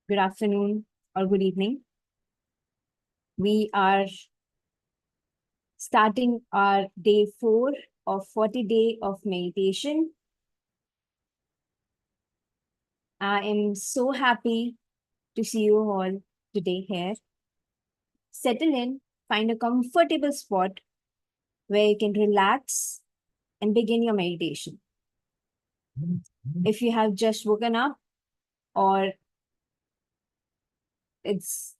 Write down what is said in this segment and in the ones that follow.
good afternoon, or good evening. We are starting our day 4 of 40 day of meditation. I am so happy to see you all today here. Settle in, find a comfortable spot where you can relax and begin your meditation. If you have just woken up or it's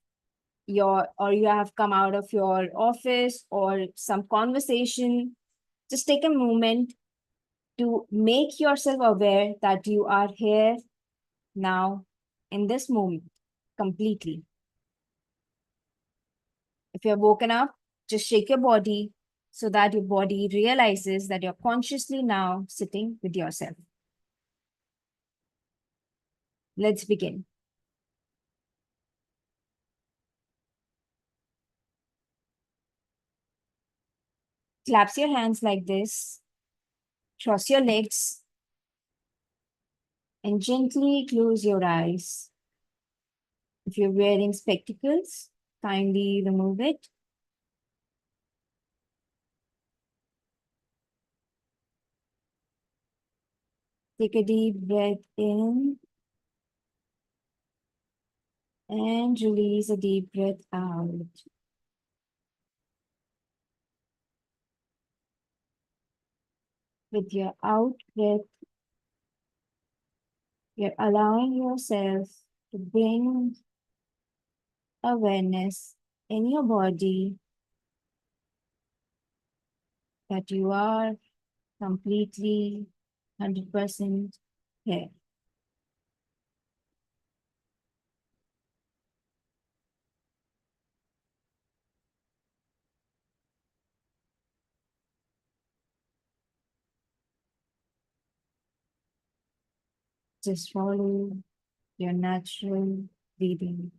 or you have come out of your office or some conversation, just take a moment to make yourself aware that you are here now in this moment completely. If you're woken up, just shake your body so that your body realizes that you're consciously now sitting with yourself. Let's begin. Claps your hands like this, cross your legs, and gently close your eyes. If you're wearing spectacles, kindly remove it. Take a deep breath in and release a deep breath out. With your out breath, you're allowing yourself to bring awareness in your body that you are completely 100% here. Just follow your natural breathing.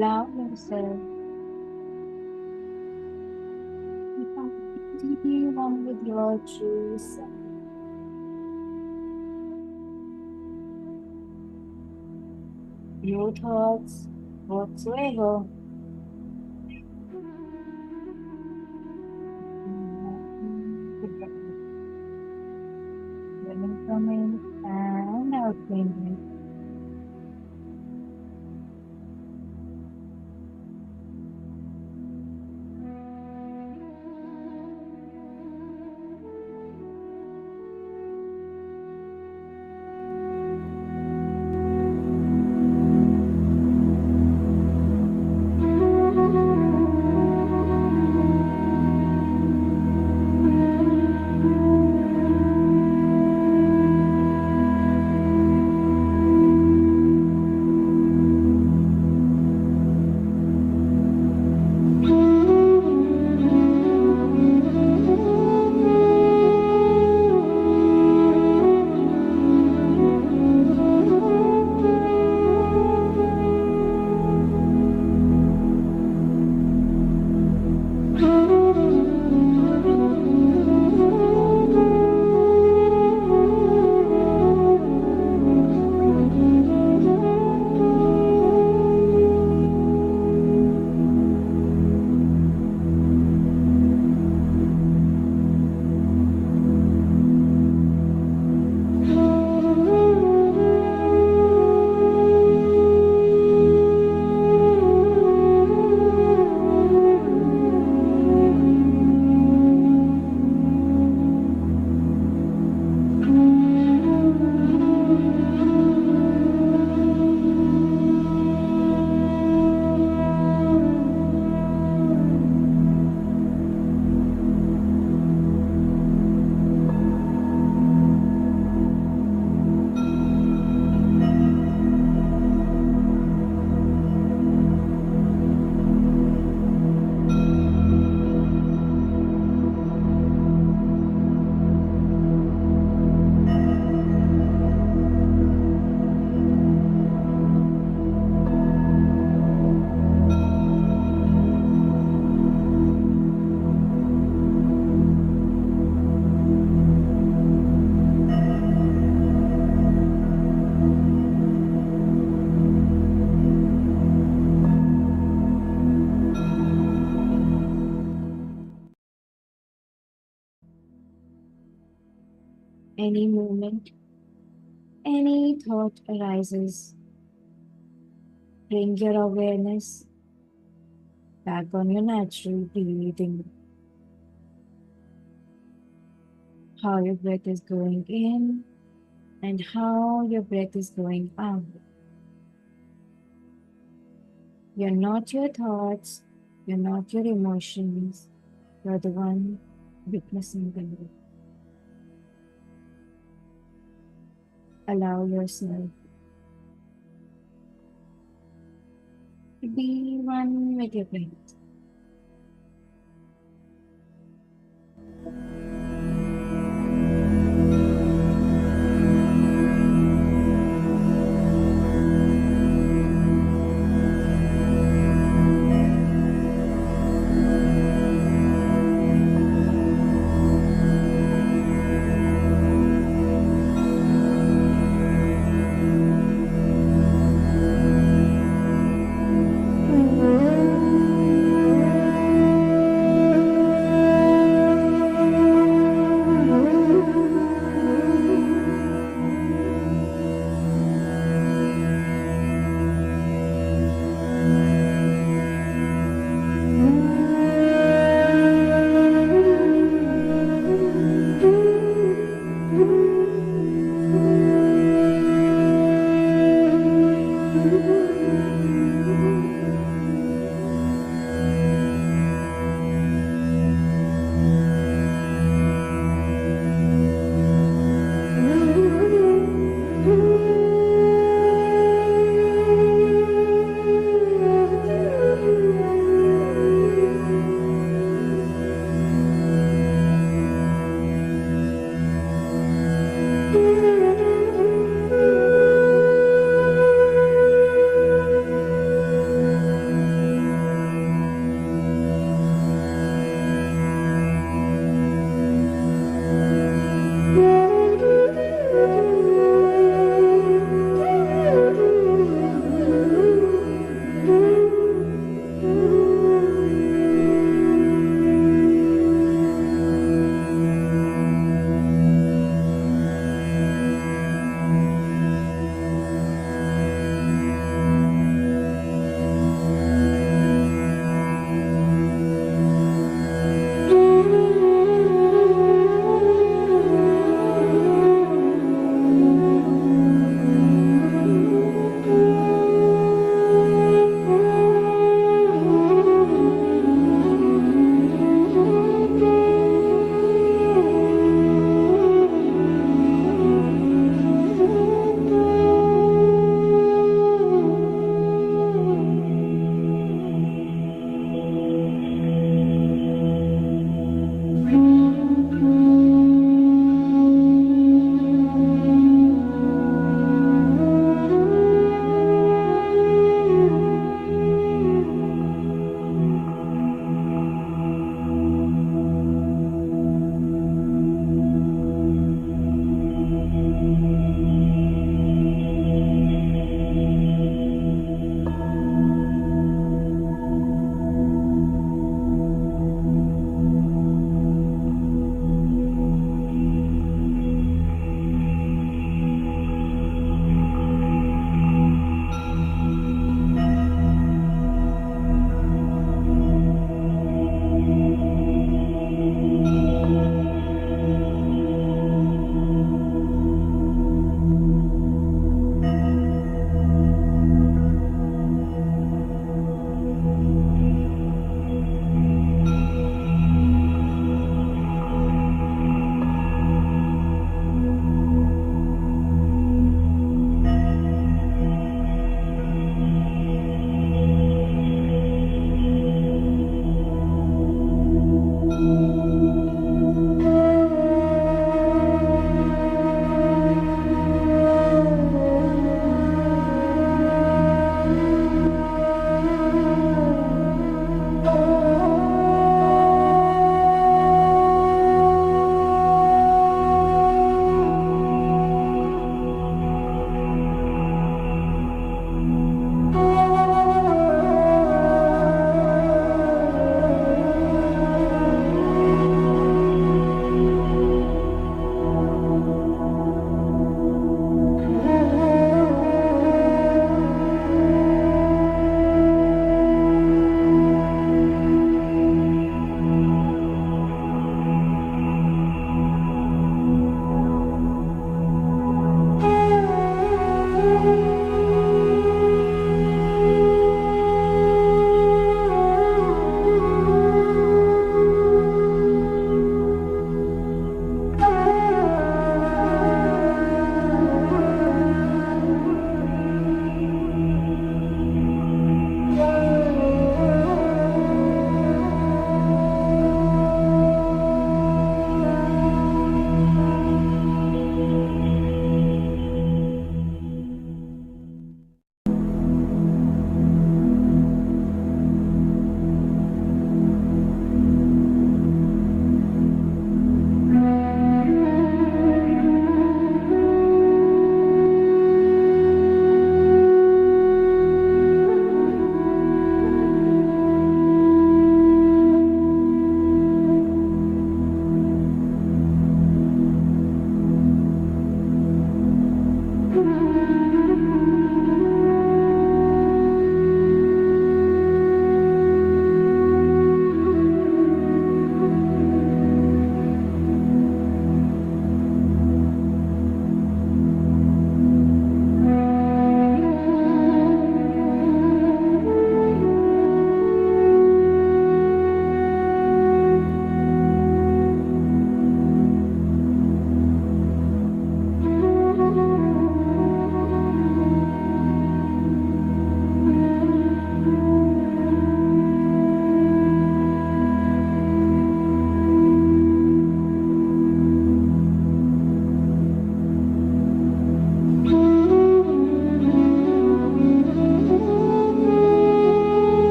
Allow yourself to become deeply one with your true self. Your thoughts, whatsoever, running from in and out in. Any moment, any thought arises, bring your awareness back on your natural breathing. How your breath is going in and how your breath is going out. You're not your thoughts, you're not your emotions, you're the one witnessing them. Allow yourself to be one with your breath.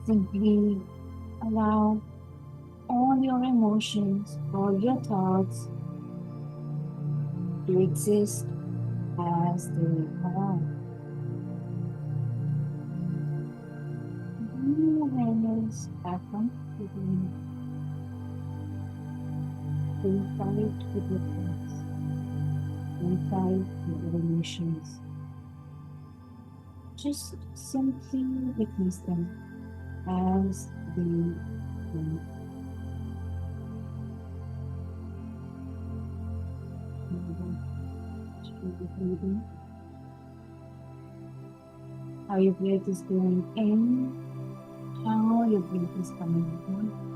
Simply allow all your emotions, all your thoughts to exist as they are. Bring awareness back comfortably inside with your thoughts, inside with your emotions. Just simply witness them as they are. Breathing. How your breath is going in, how your breath is coming out.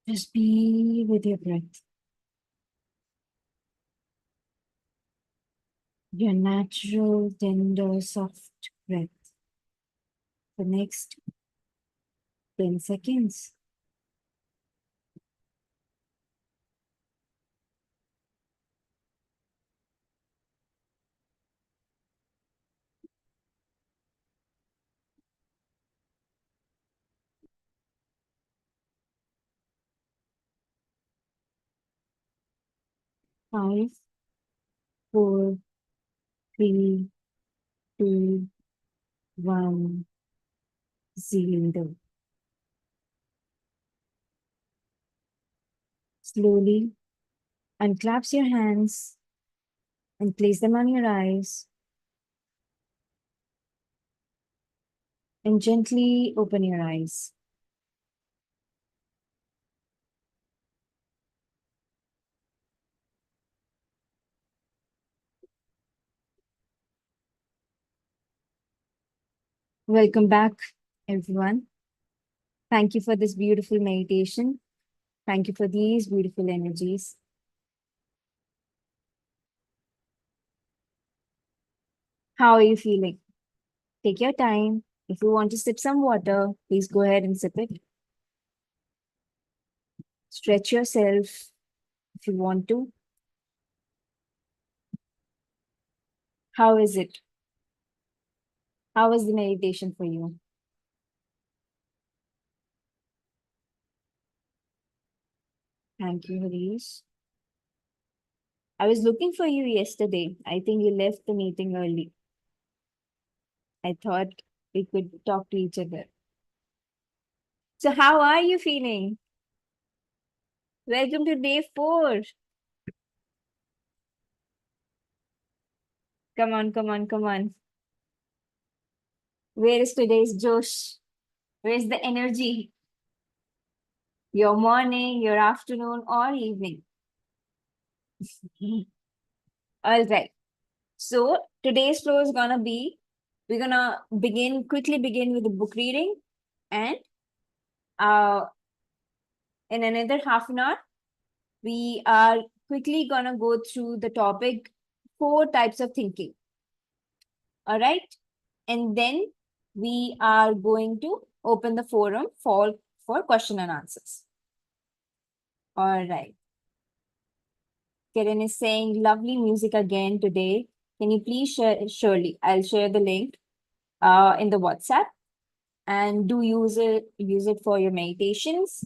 Just be with your breath, your natural, tender, soft breath. The next 10 seconds. 5, 4, 3, 2, 1, 0. Slowly unclasp your hands and place them on your eyes and gently open your eyes. Welcome back, everyone. Thank you for this beautiful meditation. Thank you for these beautiful energies. How are you feeling? Take your time. If you want to sip some water, please go ahead and sip it. Stretch yourself if you want to. How is it? How was the meditation for you? Thank you, Harish. I was looking for you yesterday. I think you left the meeting early. I thought we could talk to each other. So, how are you feeling? Welcome to day 4. Come on, come on, come on. Where is today's Josh? Where's the energy? Your morning, your afternoon, or evening? All right. So today's flow is gonna be, we're gonna quickly begin with the book reading, and uh in another half an hour, we are quickly gonna go through the topic 4 types of thinking. All right. And then we are going to open the forum for question and answers. All right. Kiran is saying lovely music again today. Can you please share? Surely, I'll share the link in the WhatsApp, and do use it for your meditations.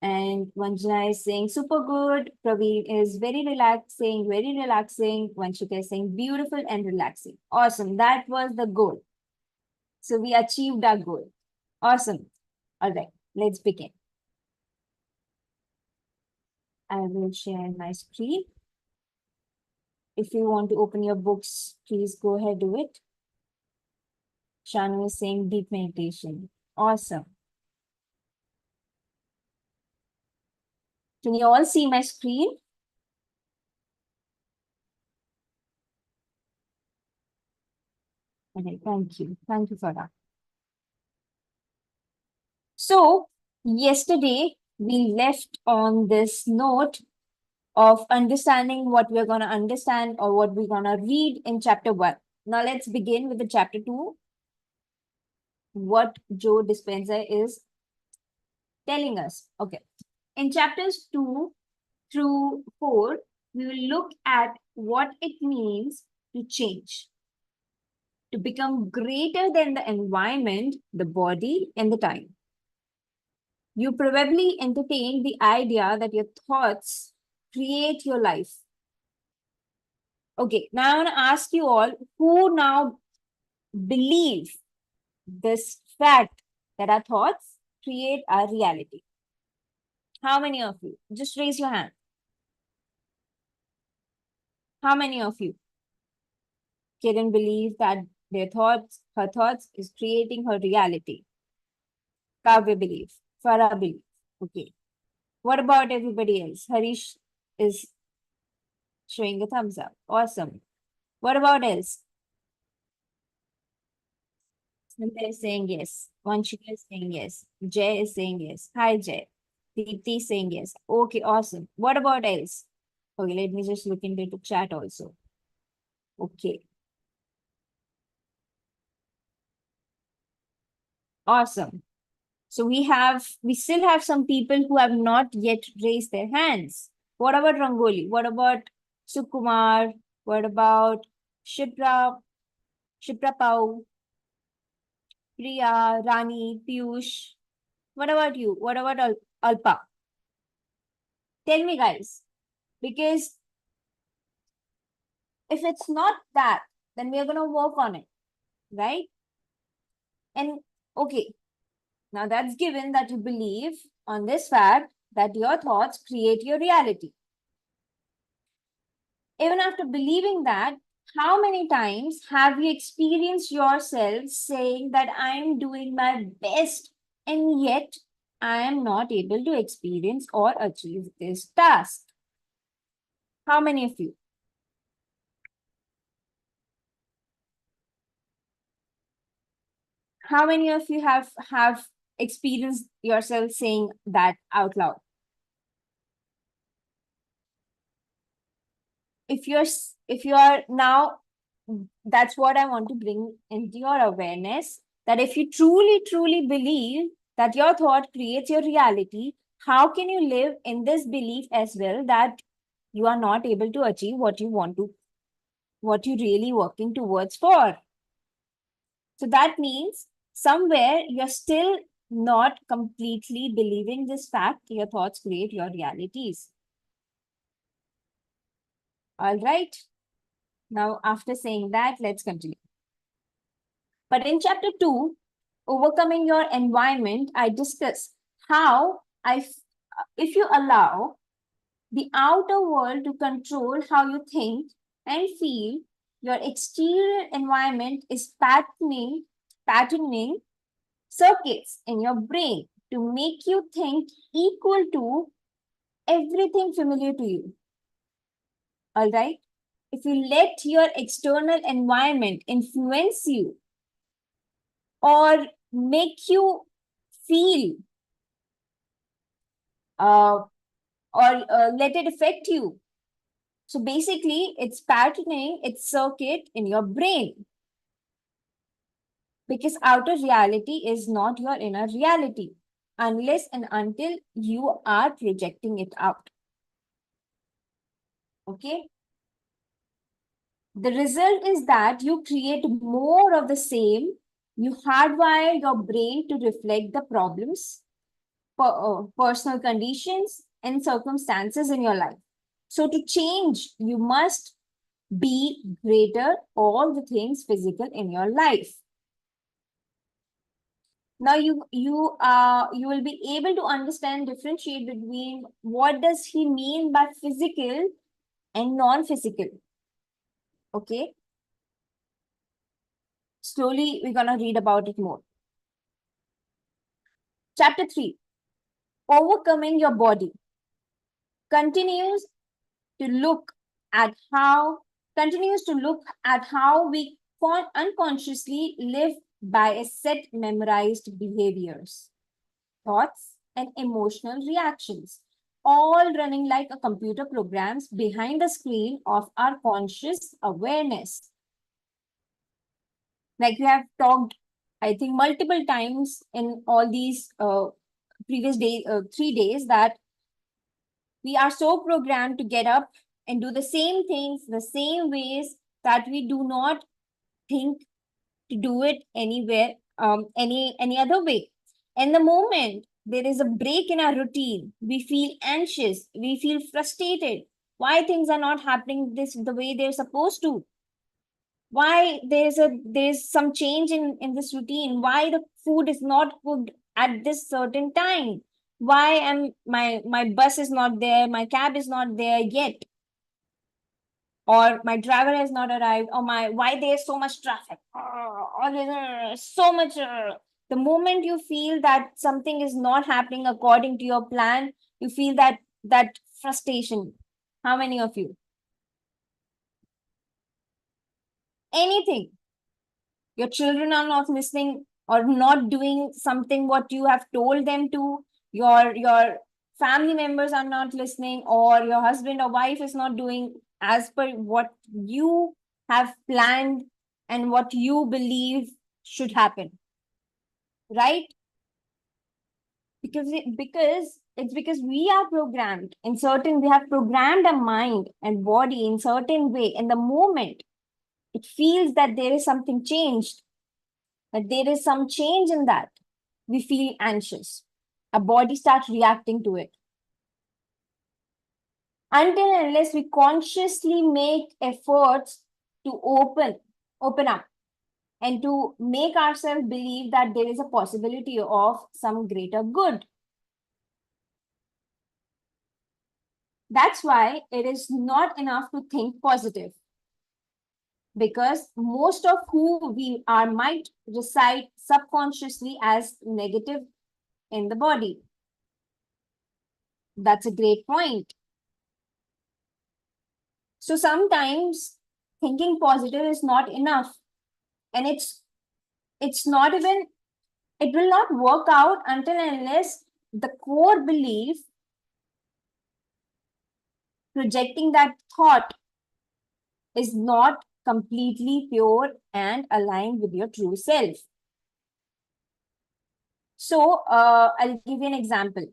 And Vanjana is saying super good. Praveen is very relaxing. Vanshika is saying beautiful and relaxing. Awesome. That was the goal. So we achieved our goal. Awesome. All right, let's begin. I will share my screen. If you want to open your books, please go ahead, do it. Shanu is saying deep meditation. Awesome. Can you all see my screen? Okay, thank you. Thank you for that. So, yesterday we left on this note of understanding what we're going to understand or what we're going to read in chapter 1. Now, let's begin with the chapter 2, what Joe Dispenza is telling us. Okay. In chapters 2 through 4, we will look at what it means to change, to become greater than the environment, the body, and the time. You probably entertain the idea that your thoughts create your life. Okay, now I want to ask you all who now believe this fact that our thoughts create our reality. How many of you? Just raise your hand. How many of you can believe that her thoughts is creating her reality? Kavya believe. Farah believe. Okay. What about everybody else? Harish is showing a thumbs up. Awesome. What about else? Sandhya is saying yes. Vanshika is saying yes. Jay is saying yes. Hi, Jay. Deepti is saying yes. Okay, awesome. What about else? Okay, let me just look into the chat also. Okay, awesome. So we still have some people who have not yet raised their hands. What about Rangoli? What about Sukumar? What about Shipra, Shipra Pau, Priya, Rani, Piyush? What about you? What about Alpa? Tell me, guys, because if it's not that, then we are going to work on it, right? And okay, now that's given that you believe on this fact that your thoughts create your reality. Even after believing that, how many times have you experienced yourself saying that I'm doing my best and yet I am not able to experience or achieve this task? How many of you? How many of you have experienced yourself saying that out loud? If you're now, that's what I want to bring into your awareness, that if you truly believe that your thought creates your reality, how can you live in this belief as well that you are not able to achieve what you want to, what you really working towards for? So that means somewhere you're still not completely believing this fact, your thoughts create your realities. All right. Now, after saying that, let's continue. But in chapter 2, overcoming your environment, I discuss how if you allow the outer world to control how you think and feel, your exterior environment is patterning circuits in your brain to make you think equal to everything familiar to you. All right? If you let your external environment influence you or make you feel uh, or let it affect you. So basically, it's patterning its circuit in your brain because outer reality is not your inner reality unless and until you are projecting it out. Okay. The result is that you create more of the same. You hardwire your brain to reflect the problems, personal conditions, and circumstances in your life. So to change, you must be greater all the things physical in your life. Now you will be able to understand, differentiate between what does he mean by physical and non-physical. Okay. Slowly we're gonna read about it more. Chapter 3, overcoming your body, continues to look at how we unconsciously live by a set memorized behaviors, thoughts, and emotional reactions, all running like a computer programs behind the screen of our conscious awareness. Like we have talked, I think, multiple times in all these previous 3 days, that we are so programmed to get up and do the same things the same ways that we do not think to do it anywhere, any other way. And the moment there is a break in our routine, we feel anxious, we feel frustrated. Why things are not happening this the way they're supposed to? Why there's some change in this routine? Why the food is not cooked at this certain time? Why am my bus is not there, my cab is not there yet, or my driver has not arrived, or my why there's so much traffic, or there's so much. The moment you feel that something is not happening according to your plan, you feel that frustration. How many of you? Anything. Your children are not listening or not doing something what you have told them to. Your family members are not listening, or your husband or wife is not doing as per what you have planned and what you believe should happen, right? Because we are programmed in certain, we have programmed our mind and body in certain way, and the moment it feels that there is something changed, that there is some change in that, we feel anxious. Our body starts reacting to it. Until and unless we consciously make efforts to open up and to make ourselves believe that there is a possibility of some greater good. That's why it is not enough to think positive, because most of who we are might reside subconsciously as negative in the body. That's a great point. So sometimes thinking positive is not enough, and it's not even, it will not work out until and unless the core belief projecting that thought is not completely pure and aligned with your true self. So I'll give you an example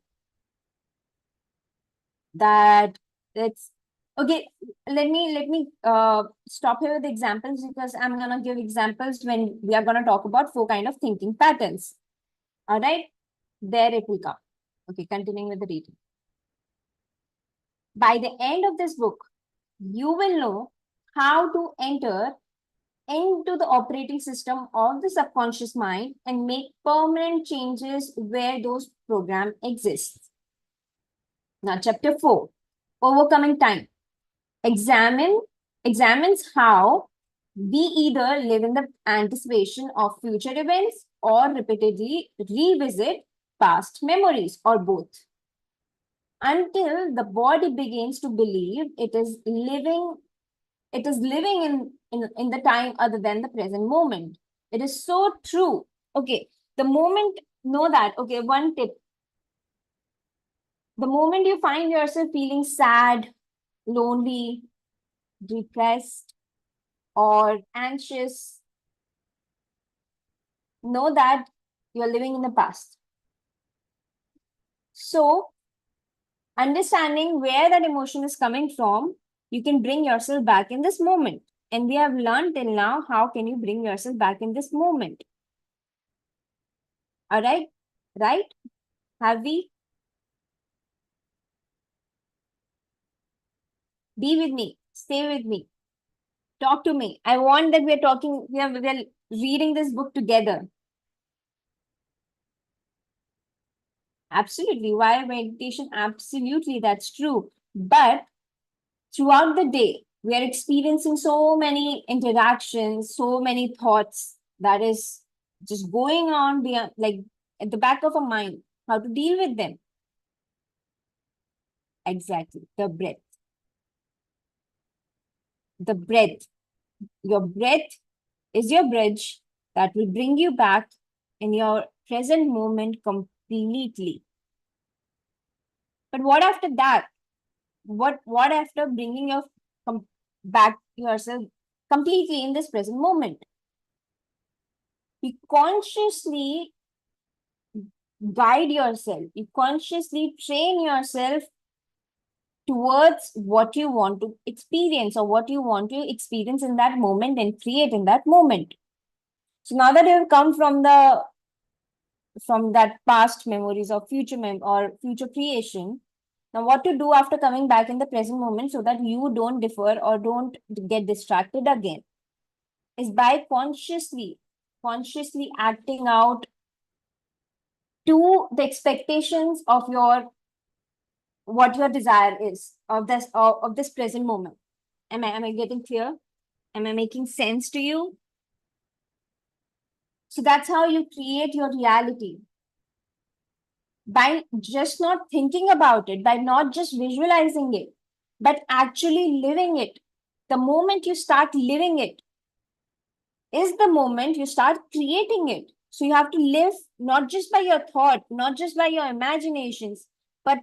that it's okay. Let me stop here with examples, because I'm gonna give examples when we are gonna talk about four kind of thinking patterns. All right, there it will come. Okay, continuing with the reading. By the end of this book, you will know how to enter into the operating system of the subconscious mind and make permanent changes where those programs exist. Now, chapter 4, overcoming time, examines how we either live in the anticipation of future events or repeatedly revisit past memories, or both, until the body begins to believe it is living in the time other than the present moment. It is so true. Okay, the moment, know that, okay, one tip, the moment you find yourself feeling sad, lonely, depressed, or anxious, know that you're living in the past. So, understanding where that emotion is coming from, you can bring yourself back in this moment. And we have learned till now, how can you bring yourself back in this moment? All right, right? Have we? Be with me, stay with me, talk to me. I want that we're talking, we're reading this book together. Absolutely. Why meditation? Absolutely, that's true. But throughout the day, we are experiencing so many interactions, so many thoughts that is just going on beyond, like at the back of our mind, how to deal with them. Exactly. The breath. The breath. Your breath is your bridge that will bring you back in your present moment completely. But what after that? What after bringing your back yourself completely in this present moment? You consciously guide yourself. You consciously train yourself towards what you want to experience, or what you want to experience in that moment and create in that moment. So now that you've come from that past memories or or future creation, now what to do after coming back in the present moment so that you don't defer or don't get distracted again, is by consciously acting out to the expectations of your, what your desire is of this present moment. Am I getting clear? Am I making sense to you? So that's how you create your reality, by just not thinking about it, by not just visualizing it, but actually living it. The moment you start living it is the moment you start creating it. So you have to live not just by your thought, not just by your imaginations, but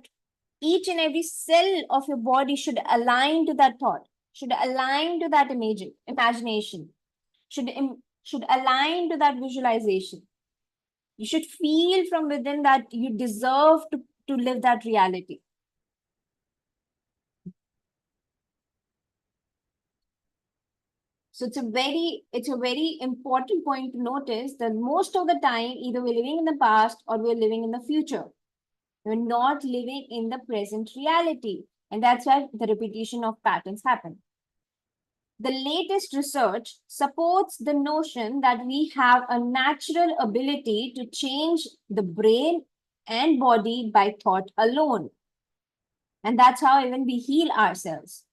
Each and every cell of your body should align to that thought, should align to that imagination, should align to that visualization. You should feel from within that you deserve to live that reality. So it's a very important point to notice that most of the time, either we're living in the past or we're living in the future. We're not living in the present reality. And that's why the repetition of patterns happen. The latest research supports the notion that we have a natural ability to change the brain and body by thought alone. And that's how even we heal ourselves.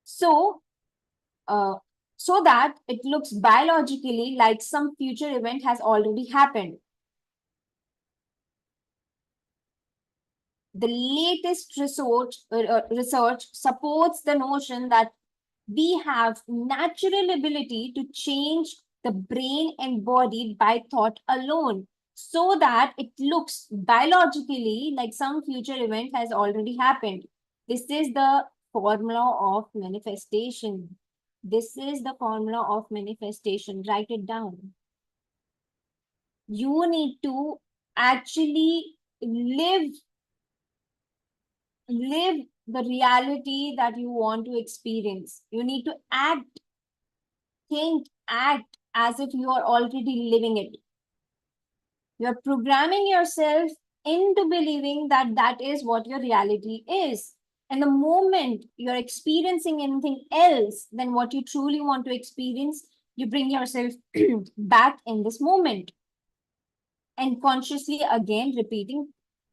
So, uh, so that it looks biologically like some future event has already happened. The latest research supports the notion that we have natural ability to change the brain and body by thought alone, so that it looks biologically like some future event has already happened. This is the formula of manifestation. This is the formula of manifestation. Write it down. You need to actually live the reality that you want to experience. You need to act as if you are already living it. You're programming yourself into believing that that is what your reality is. And the moment you're experiencing anything else than what you truly want to experience, you bring yourself back in this moment and consciously again repeating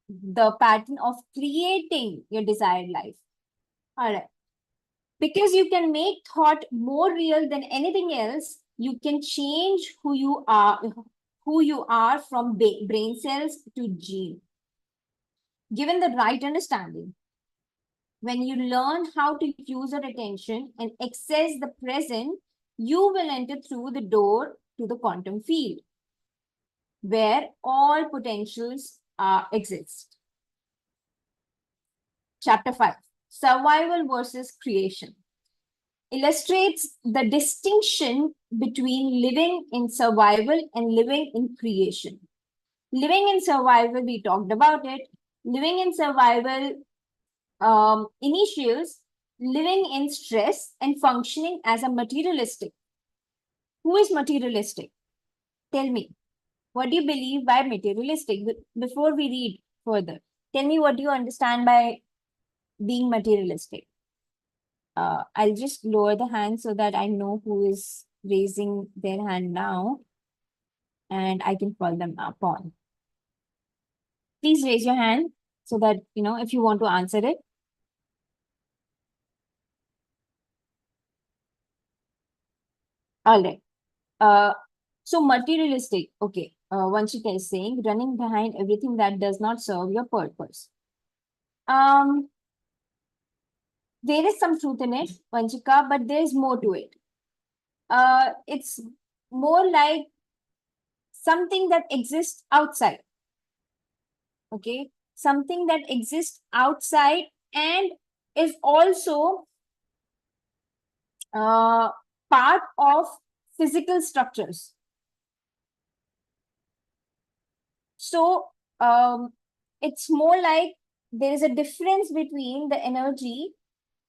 the pattern of creating your desired life. All right. Because you can make thought more real than anything else, you can change who you are from brain cells to gene. Given the right understanding, when you learn how to use your attention and access the present, you will enter through the door to the quantum field, where all potentials exist. Chapter 5, Survival versus Creation, illustrates the distinction between living in survival and living in creation. Living in survival, we talked about it. Living in survival initials living in stress and functioning as a materialistic. Who is materialistic? Tell me. What do you believe by materialistic? Before we read further, tell me what do you understand by being materialistic. I'll just lower the hand so that I know who is raising their hand now and I can call them upon. Please raise your hand so that, if you want to answer it. All right. Uh, so materialistic. Okay. Vanshika is saying running behind everything that does not serve your purpose. Um, there is some truth in it, Vanshika, but there is more to it. It's more like something that exists outside. Okay, something that exists outside and is also part of physical structures. So it's more like there is a difference between the energy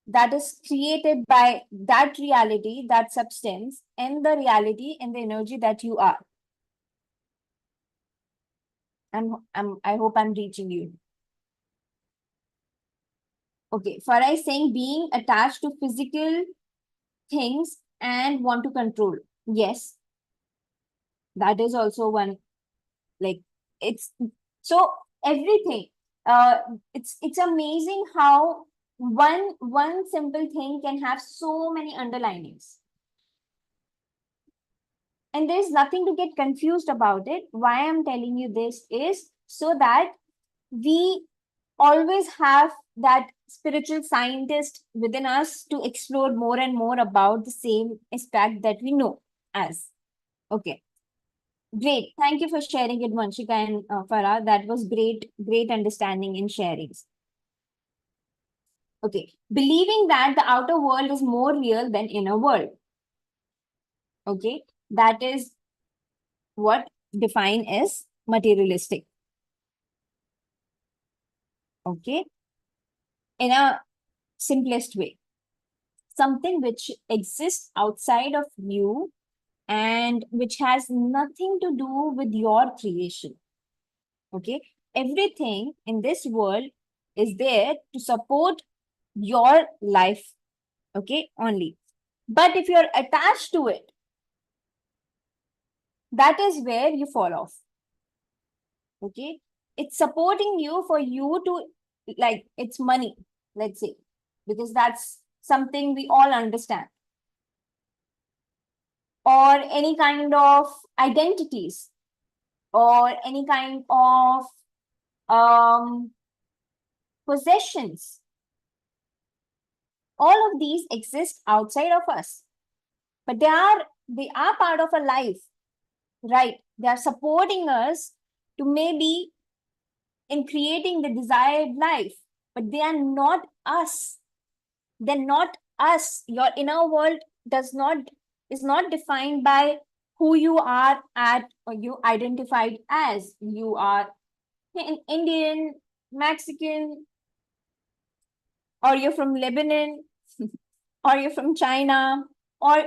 that is created by that reality, that substance, and the reality and the energy that you are. I hope I'm reaching you. Okay, Farah is saying being attached to physical things and want to control. Yes, that is also one. Like it's so everything. Uh, it's amazing how one simple thing can have so many underlinings, and there's nothing to get confused about it. Why I'm telling you this is so that we always have that spiritual scientist within us to explore more and more about the same aspect that we know as. Okay. Great. Thank you for sharing it, Vanshika and Farah. That was great, great understanding in sharings. Okay. Believing that the outer world is more real than inner world. Okay. That is what define as materialistic. Okay. In a simplest way. Something which exists outside of you and which has nothing to do with your creation. Okay. Everything in this world is there to support your life. Okay. Only. But if you're attached to it, that is where you fall off. Okay. It's supporting you for you to, like, it's money, let's say, because that's something we all understand, or any kind of identities, or any kind of um, possessions. All of these exist outside of us, but they are part of a life, right? They are supporting us to maybe in creating the desired life, but they are not us. They're not us. Your inner world does not is not defined by who you are at or you identified as. You are Indian, Mexican, or you're from Lebanon, or you're from China, or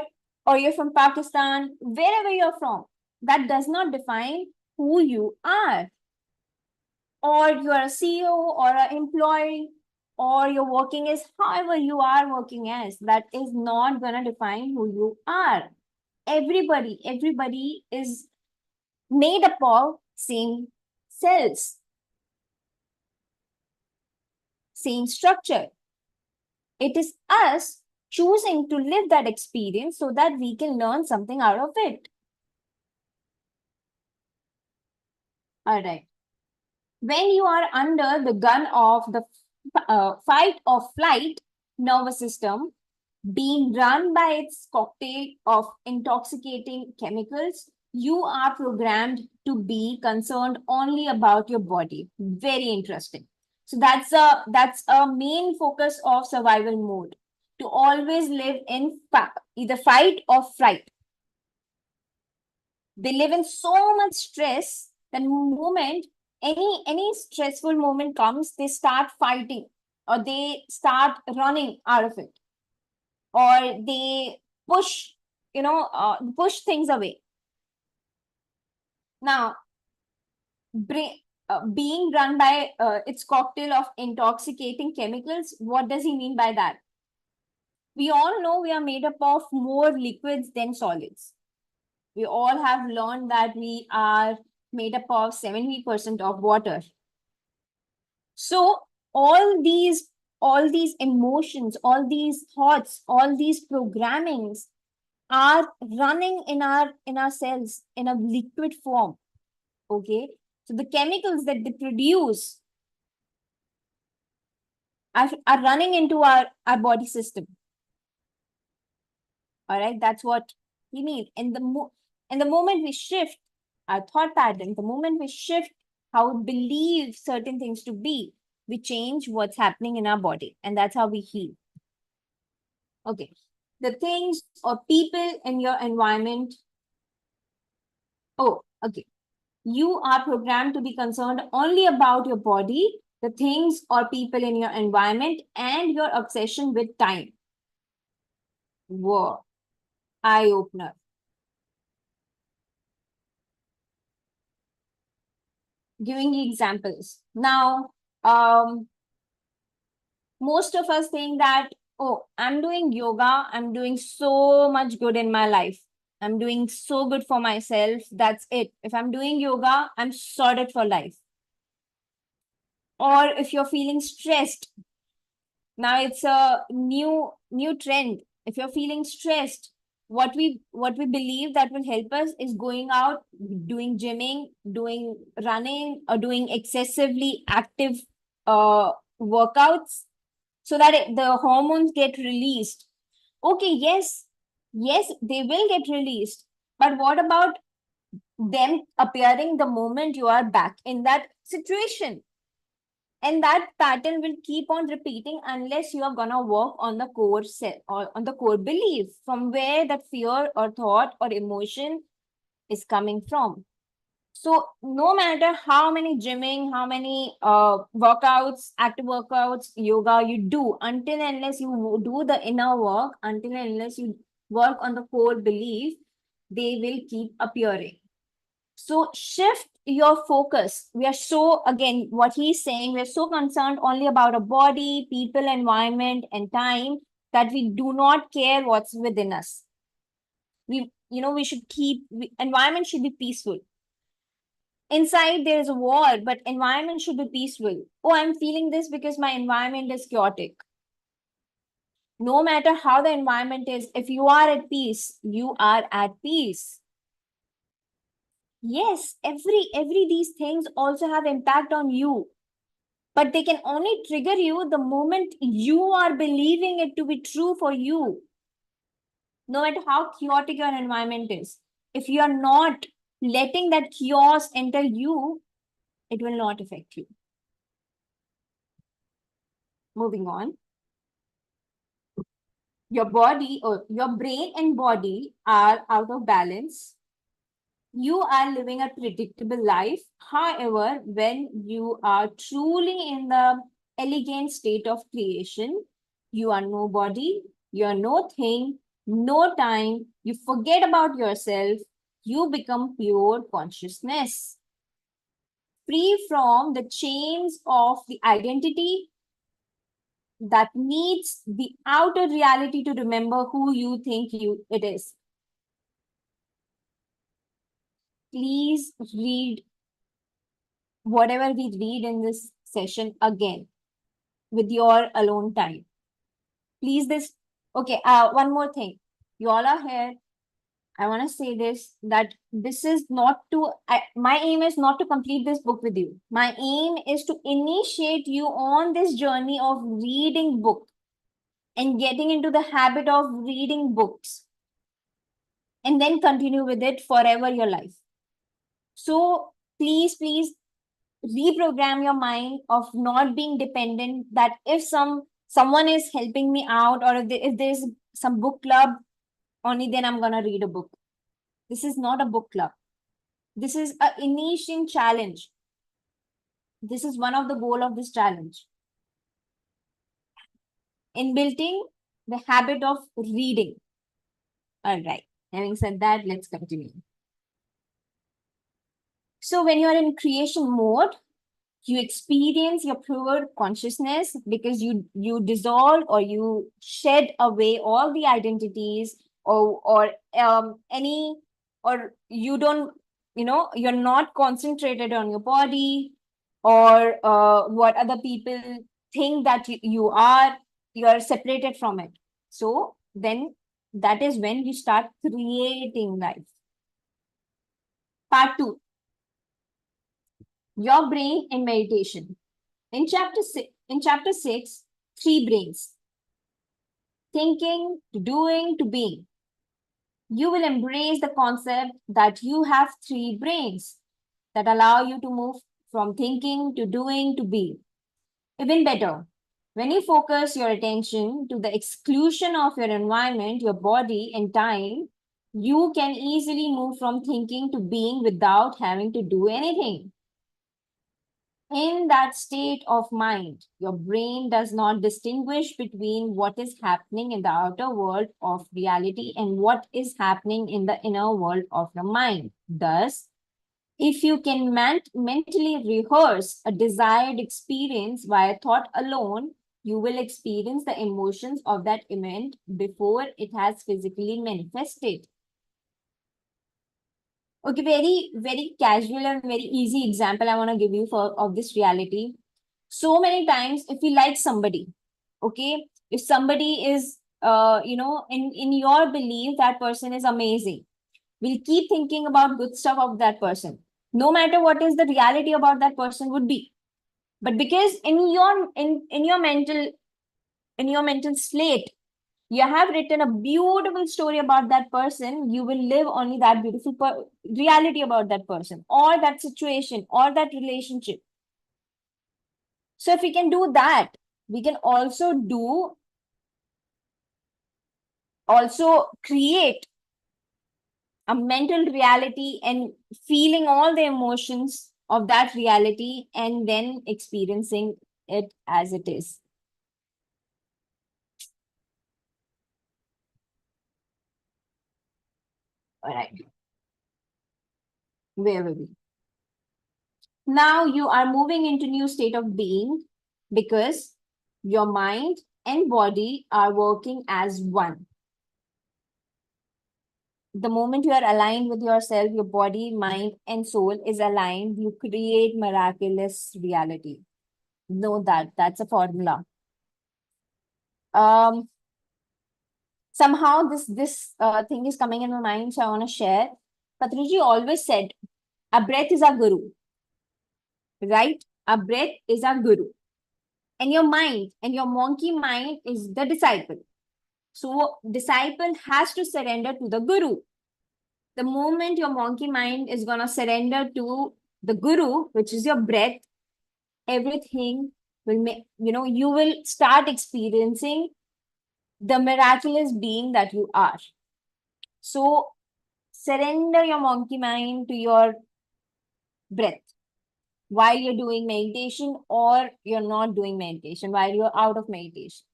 or you're from Pakistan, wherever you're from. That does not define who you are. Or you're a CEO or an employee, or you're working as however you are working as. That is not gonna define who you are. Everybody is made up of same cells, same structure. It is us choosing to live that experience so that we can learn something out of it. All right. When you are under the gun of the fight or flight nervous system, being run by its cocktail of intoxicating chemicals, you are programmed to be concerned only about your body. Very interesting. So that's a main focus of survival mode, to always live in either fight or flight. They live in so much stress that moment any stressful moment comes, they start fighting, or they start running out of it, or they push push things away. Now being run by its cocktail of intoxicating chemicals, what does he mean by that? We all know we are made up of more liquids than solids. We all have learned that we are made up of 70% of water. So all these all these emotions, all these thoughts, all these programmings are running in our cells in a liquid form. Okay. So the chemicals that they produce are running into our body system. All right. That's what we mean. In the moment we shift our thought pattern, the moment we shift how we believe certain things to be, we change what's happening in our body. And that's how we heal. Okay. The things or people in your environment. Oh, okay. You are programmed to be concerned only about your body, the things or people in your environment, and your obsession with time. Whoa, eye opener. Giving you examples. Now, most of us think that, oh, I'm doing yoga, I'm doing so much good in my life. I'm doing so good for myself. That's it. If I'm doing yoga, I'm sorted for life. Or if you're feeling stressed, now it's a new trend. If you're feeling stressed, what we believe that will help us is going out, doing gymming, doing running, or doing excessively active workouts, so that the hormones get released. Okay, yes, they will get released, but what about them appearing the moment you are back in that situation. And that pattern will keep on repeating unless you are gonna work on the core set or on the core belief from where that fear or thought or emotion is coming from. So no matter how many gymming, how many workouts, active workouts, yoga you do, until unless you do the inner work, until unless you work on the core belief, they will keep appearing. So shift your focus. We are so, again, what he's saying, we're so concerned only about a body, people, environment, and time that we do not care what's within us. We should environment should be peaceful. Inside there is a war, but environment should be peaceful. Oh, I'm feeling this because my environment is chaotic. No matter how the environment is, if you are at peace, you are at peace. Yes, every these things also have impact on you, but they can only trigger you the moment you are believing it to be true for you. No matter how chaotic your environment is, if you are not letting that chaos enter you, it will not affect you. Moving on. Your body or your brain and body are out of balance. You are living a predictable life. However, when you are truly in the elegant state of creation, you are nobody, you are no thing, no time, you forget about yourself, you become pure consciousness, free from the chains of the identity that needs the outer reality to remember who you think it is. Please read whatever we read in this session again with your alone time. Please this. Okay, one more thing. You all are here. I want to say this, that this is not to, my aim is not to complete this book with you. My aim is to initiate you on this journey of reading book and getting into the habit of reading books and then continue with it forever your life. So please reprogram your mind of not being dependent, that if someone is helping me out, or if there's some book club, only then I'm gonna read a book. This is not a book club. This is a initial challenge. This is one of the goal of this challenge, in building the habit of reading. All right, having said that, let's continue. So when you're in creation mode, you experience your pure consciousness because you dissolve or you shed away all the identities, or any, or you don't, you're not concentrated on your body, or what other people think that you are. You're separated from it. So then that is when you start creating life. Part 2, your brain in meditation. In chapter 6, three brains: thinking, to doing, to being. You will embrace the concept that you have three brains that allow you to move from thinking to doing to being. Even better, when you focus your attention to the exclusion of your environment, your body, and time, you can easily move from thinking to being without having to do anything. In that state of mind, your brain does not distinguish between what is happening in the outer world of reality and what is happening in the inner world of your mind. Thus, if you can mentally rehearse a desired experience via thought alone, you will experience the emotions of that event before it has physically manifested. Okay, very casual and very easy example I want to give you of this reality. So many times, if you like somebody, okay, if somebody is, in your belief, that person is amazing, we'll keep thinking about good stuff of that person, no matter what is the reality about that person would be. But because in your mental slate, You have written a beautiful story about that person. You will live only that beautiful reality about that person or that situation or that relationship. So if we can do that, we can also create a mental reality and feeling all the emotions of that reality and then experiencing it as it is. All right. Where were we? Now you are moving into new state of being because your mind and body are working as one. The moment you are aligned with yourself, your body, mind, and soul is aligned, you create miraculous reality. Know that. That's a formula. Um, Somehow this thing is coming in my mind, so I want to share. Patriji always said, "A breath is our guru." Right? A breath is our guru, and your mind and your monkey mind is the disciple. So disciple has to surrender to the guru. The moment your monkey mind is gonna surrender to the guru, which is your breath, everything will make you will start experiencing the miraculous being that you are. So surrender your monkey mind to your breath while you're doing meditation or you're not doing meditation, while you're out of meditation.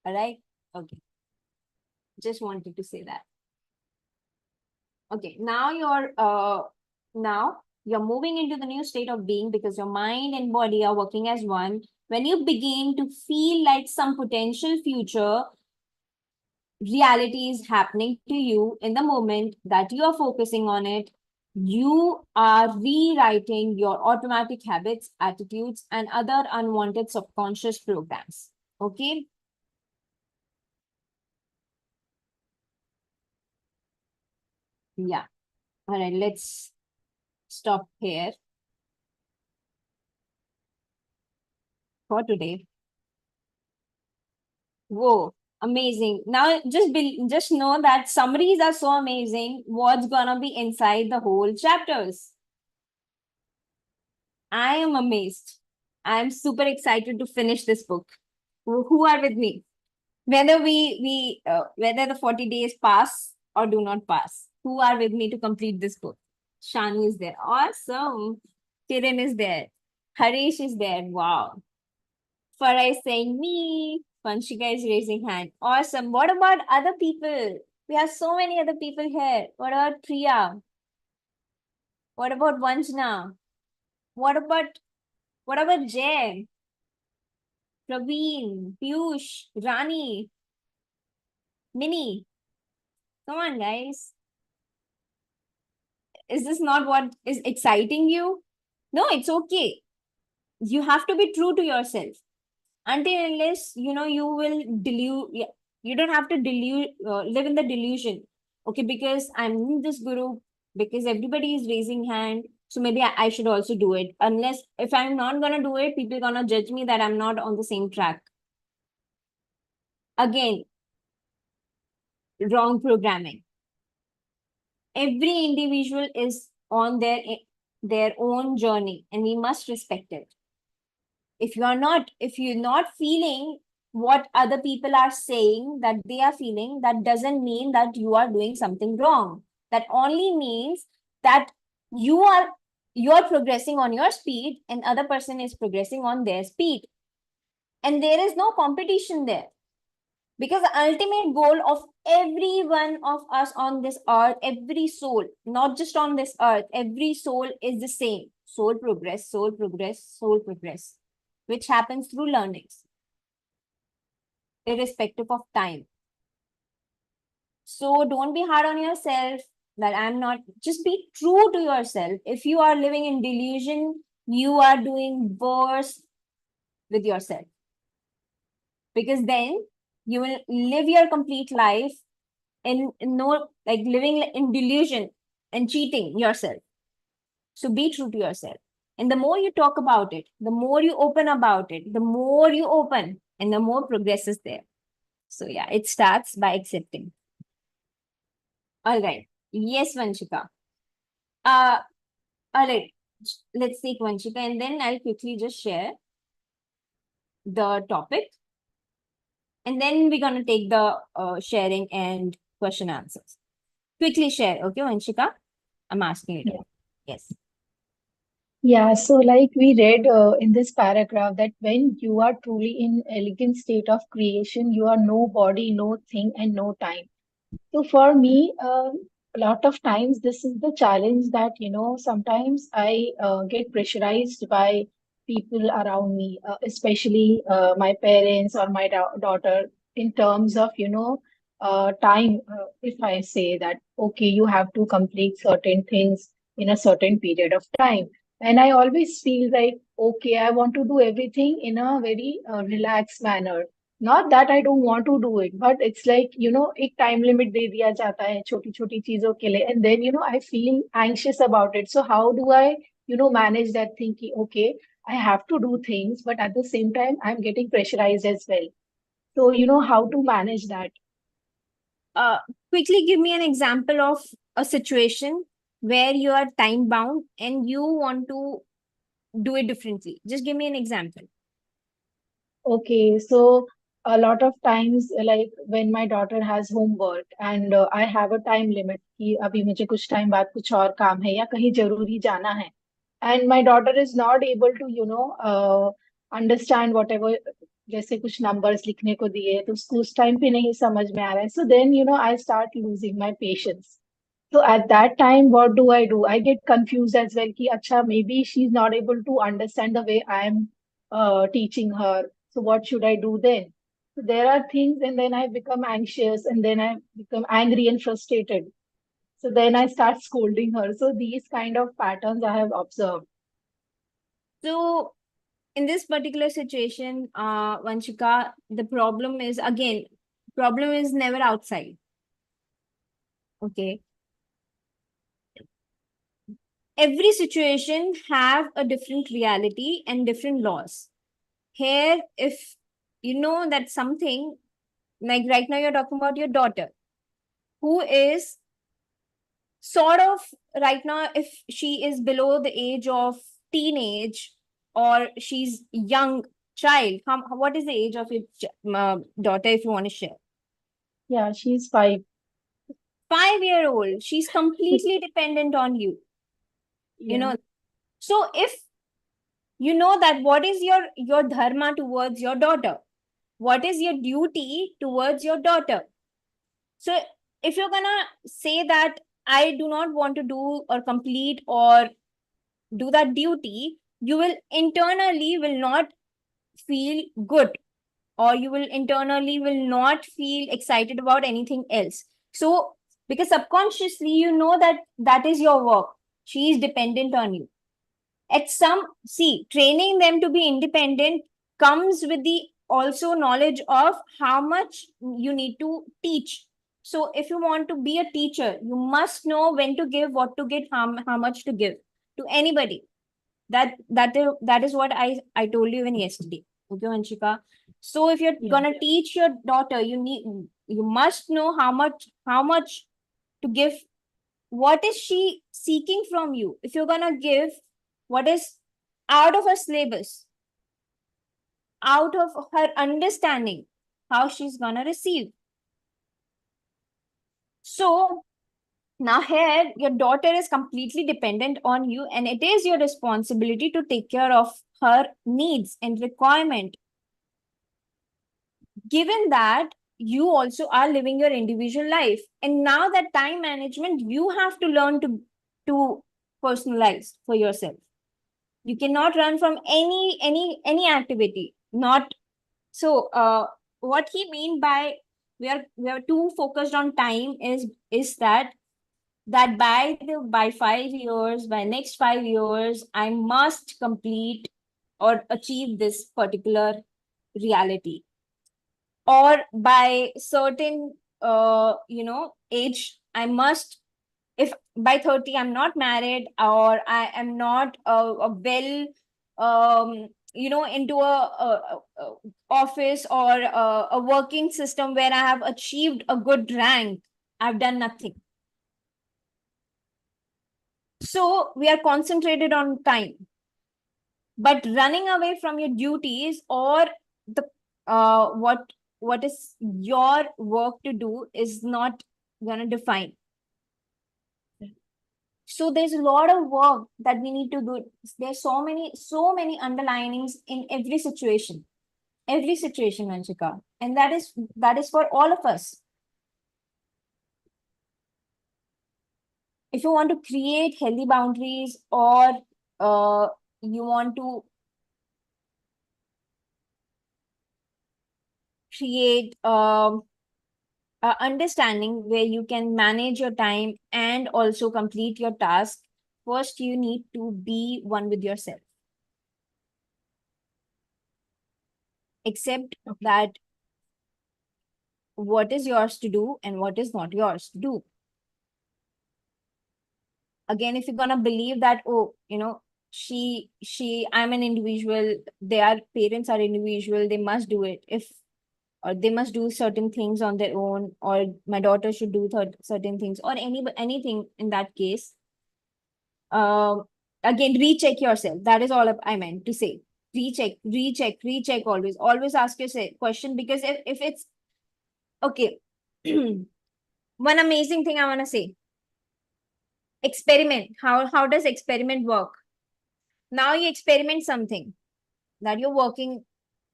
All right? Okay. Just wanted to say that. Okay. Now you're moving into the new state of being because your mind and body are working as one. When you begin to feel like some potential future reality is happening to you in the moment that you are focusing on it, you are rewriting your automatic habits, attitudes, and other unwanted subconscious programs. Okay? Yeah. All right, let's stop here for today. Whoa, amazing. Now just know that summaries are so amazing. What's gonna be inside the whole chapters? I am amazed. I'm super excited to finish this book. Who are with me? Whether the 40 days pass or do not pass, who are with me to complete this book? Shani is there. Awesome. Kiran is there. Harish is there. Wow. Farah is saying me. Vanshika is raising hand. Awesome. What about other people? We have so many other people here. What about Priya? What about Vanjna? What about Jay? Praveen, Piyush, Rani, Minnie? Come on, guys. Is this not what is exciting you? No, it's okay. You have to be true to yourself. Until unless you will delude. Yeah, you don't have to live in the delusion. Okay, because I'm in this group, because everybody is raising hand, so maybe I should also do it. Unless if I'm not gonna do it, people gonna judge me that I'm not on the same track. Again, wrong programming. Every individual is on their own journey, and we must respect it. If you're not feeling what other people are saying that they are feeling, that doesn't mean that you are doing something wrong. That only means that you are you're progressing on your speed and other person is progressing on their speed, and there is no competition there, because the ultimate goal of every one of us on this earth, every soul, not just on this earth, every soul is the same: soul progress, soul progress, soul progress, which happens through learnings irrespective of time. So don't be hard on yourself that I'm not. Just be true to yourself. If you are living in delusion, you are doing worse with yourself, because then you will live your complete life in no, like, living in delusion and cheating yourself. So be true to yourself. And the more you talk about it, the more you open about it, the more you open, and the more progress is there. So yeah, it starts by accepting. All right. Yes, Vanshika. Uh, all right. Let's take Vanshika and then I'll quickly just share the topic. And then we're going to take the sharing and question answers. Quickly share. Okay, Vanshika? I'm asking you to. Yeah. Yes. Yeah, so like we read in this paragraph that when you are truly in elegant state of creation, you are no body, no thing, and no time. So for me, a lot of times this is the challenge that, sometimes I get pressurized by people around me, especially my parents or my daughter, in terms of, time. If I say that, okay, you have to complete certain things in a certain period of time. And I always feel like, okay, I want to do everything in a very relaxed manner. Not that I don't want to do it, but it's like, एक time limit दे दिया जाता है छोटी छोटी चीजों के लिए, and then, I feel anxious about it. So how do I, manage that thinking, okay, I have to do things, but at the same time, I'm getting pressurized as well. So, how to manage that? Uh, Quickly give me an example of a situation where you are time bound and you want to do it differently. Just give me an example. Okay, so a lot of times, like when my daughter has homework and I have a time limit कि अभी मुझे कुछ time बाद कुछ और काम है या कहीं जरूरी जाना है, and my daughter is not able to, understand whatever, जैसे कुछ numbers लिखने को दिए तो उसको उस टाइम पे नहीं समझ में आ रहा है, so then, I start losing my patience. So at that time, what do? I get confused as well. Ki, acha, maybe she's not able to understand the way I am teaching her. So what should I do then? So there are things, and then I become anxious, and then I become angry and frustrated. So then I start scolding her. So these kind of patterns I have observed. So in this particular situation, Vanshika, the problem is never outside. Okay. Every situation have a different reality and different laws. Here, if you know that something, like right now you're talking about your daughter, who is sort of right now, if she is below the age of teenage or she's young child, what is the age of your daughter, if you want to share? Yeah, she's 5. 5 year old, she's completely dependent on you, you Yeah, know. So if you know that what is your dharma towards your daughter, what is your duty towards your daughter. So if you're gonna say that I do not want to do or complete or do that duty, you will internally will not feel good, or you will internally will not feel excited about anything else. So because subconsciously you know that that is your work, she is dependent on you. At some, see, training them to be independent comes with the also knowledge of how much you need to teach. So if you want to be a teacher, you must know when to give, what to give, how much to give to anybody. That is what I told you even yesterday. Okay, Vanshika. So if you're yeah, gonna teach your daughter, you must know how much to give. What is she seeking from you? If you're gonna give what is out of her syllabus, out of her understanding, how she's gonna receive. So now here your daughter is completely dependent on you, and it is your responsibility to take care of her needs and requirement. Given that you also are living your individual life, and now that time management you have to learn to personalize for yourself. You cannot run from any activity. Not so. What he mean by we are too focused on time is that by 5 years, by next 5 years, I must complete or achieve this particular reality, or by certain age I must, if by 30 I'm not married or I am not a well into a office or a working system where I have achieved a good rank, I've done nothing. So we are concentrated on time, but running away from your duties or the what is your work to do is not gonna define. So there's a lot of work that we need to do. There's so many underlinings in every situation, Vanchika, and that is for all of us. If you want to create healthy boundaries, or you want to create a understanding where you can manage your time and also complete your task, first you need to be one with yourself. Accept Okay. that what is yours to do and what is not yours to do. Again, if you're gonna believe that, oh, I'm an individual, their parents are individual, they must do it, if or they must do certain things on their own, or my daughter should do certain things, or anything in that case. um Again, recheck yourself. That is all I meant to say. Recheck, always ask yourself question, because if it's okay. One amazing thing I want to say: experiment. How does experiment work? Now you experiment something that you're working,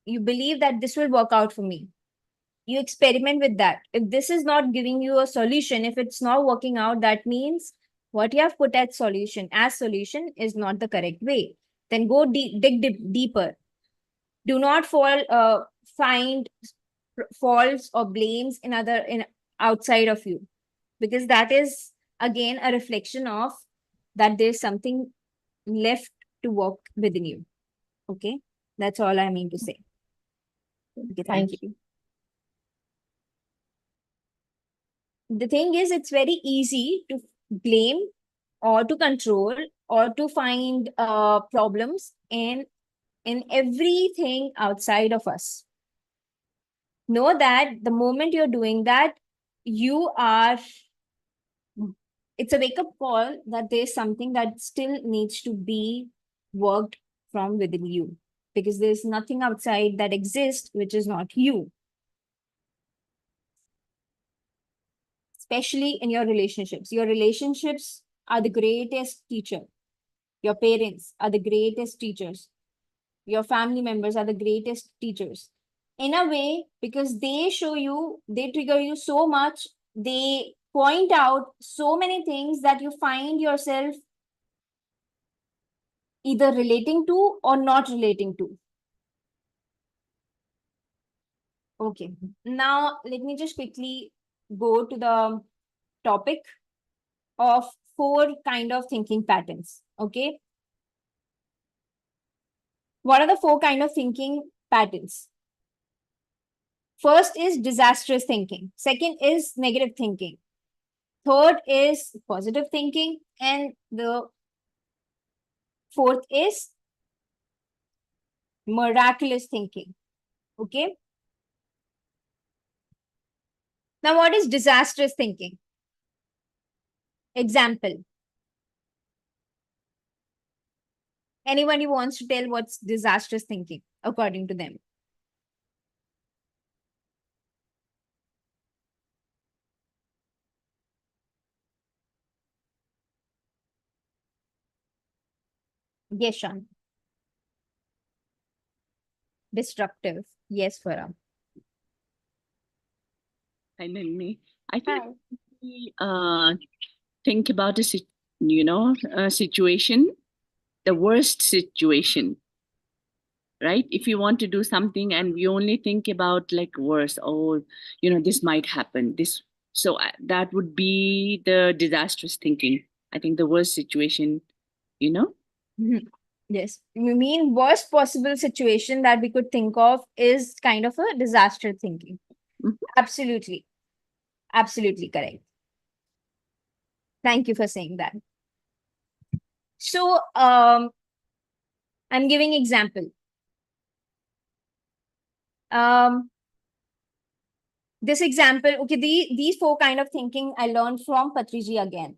you believe that this will work out for me. You experiment with that. If this is not giving you a solution, if it's not working out, that means what you have put as solution is not the correct way. Then go dig deeper. Do not find faults or blames in outside of you, because that is again a reflection of that there's something left to work within you. Okay, that's all I mean to say. Okay, thank Thank you. you. The thing is, it's very easy to blame or to control or to find problems in everything outside of us. Know that the moment you're doing that, you are it's a wake up call that there's something that still needs to be worked from within you, because there's nothing outside that exists which is not you, especially in your relationships. Your relationships are the greatest teacher. Your parents are the greatest teachers. Your family members are the greatest teachers. In a way, because they trigger you so much, they point out so many things that you find yourself either relating to or not relating to. Okay. Now, let me just quickly go to the topic of four kind of thinking patterns. Okay. What are the four kind of thinking patterns? First is disastrous thinking. Second is negative thinking. Third is positive thinking. And the fourth is miraculous thinking. Okay. Now, what is disastrous thinking? Example. Anyone who wants to tell what's disastrous thinking according to them? Yes, Sean. Destructive. Yes, Farah. Hi, Nandini. I think Hi. we think about a situation, the worst situation, right? If you want to do something and we only think about like worse, oh, this might happen. That would be the disastrous thinking. I think the worst situation, you know. Mhm. Yes. You mean worst possible situation that we could think of is kind of a disaster thinking. Mhm. Absolutely. Absolutely correct. Thank you for saying that. So I'm giving example. Um, this example, okay, these four kind of thinking I learned from Patriji again.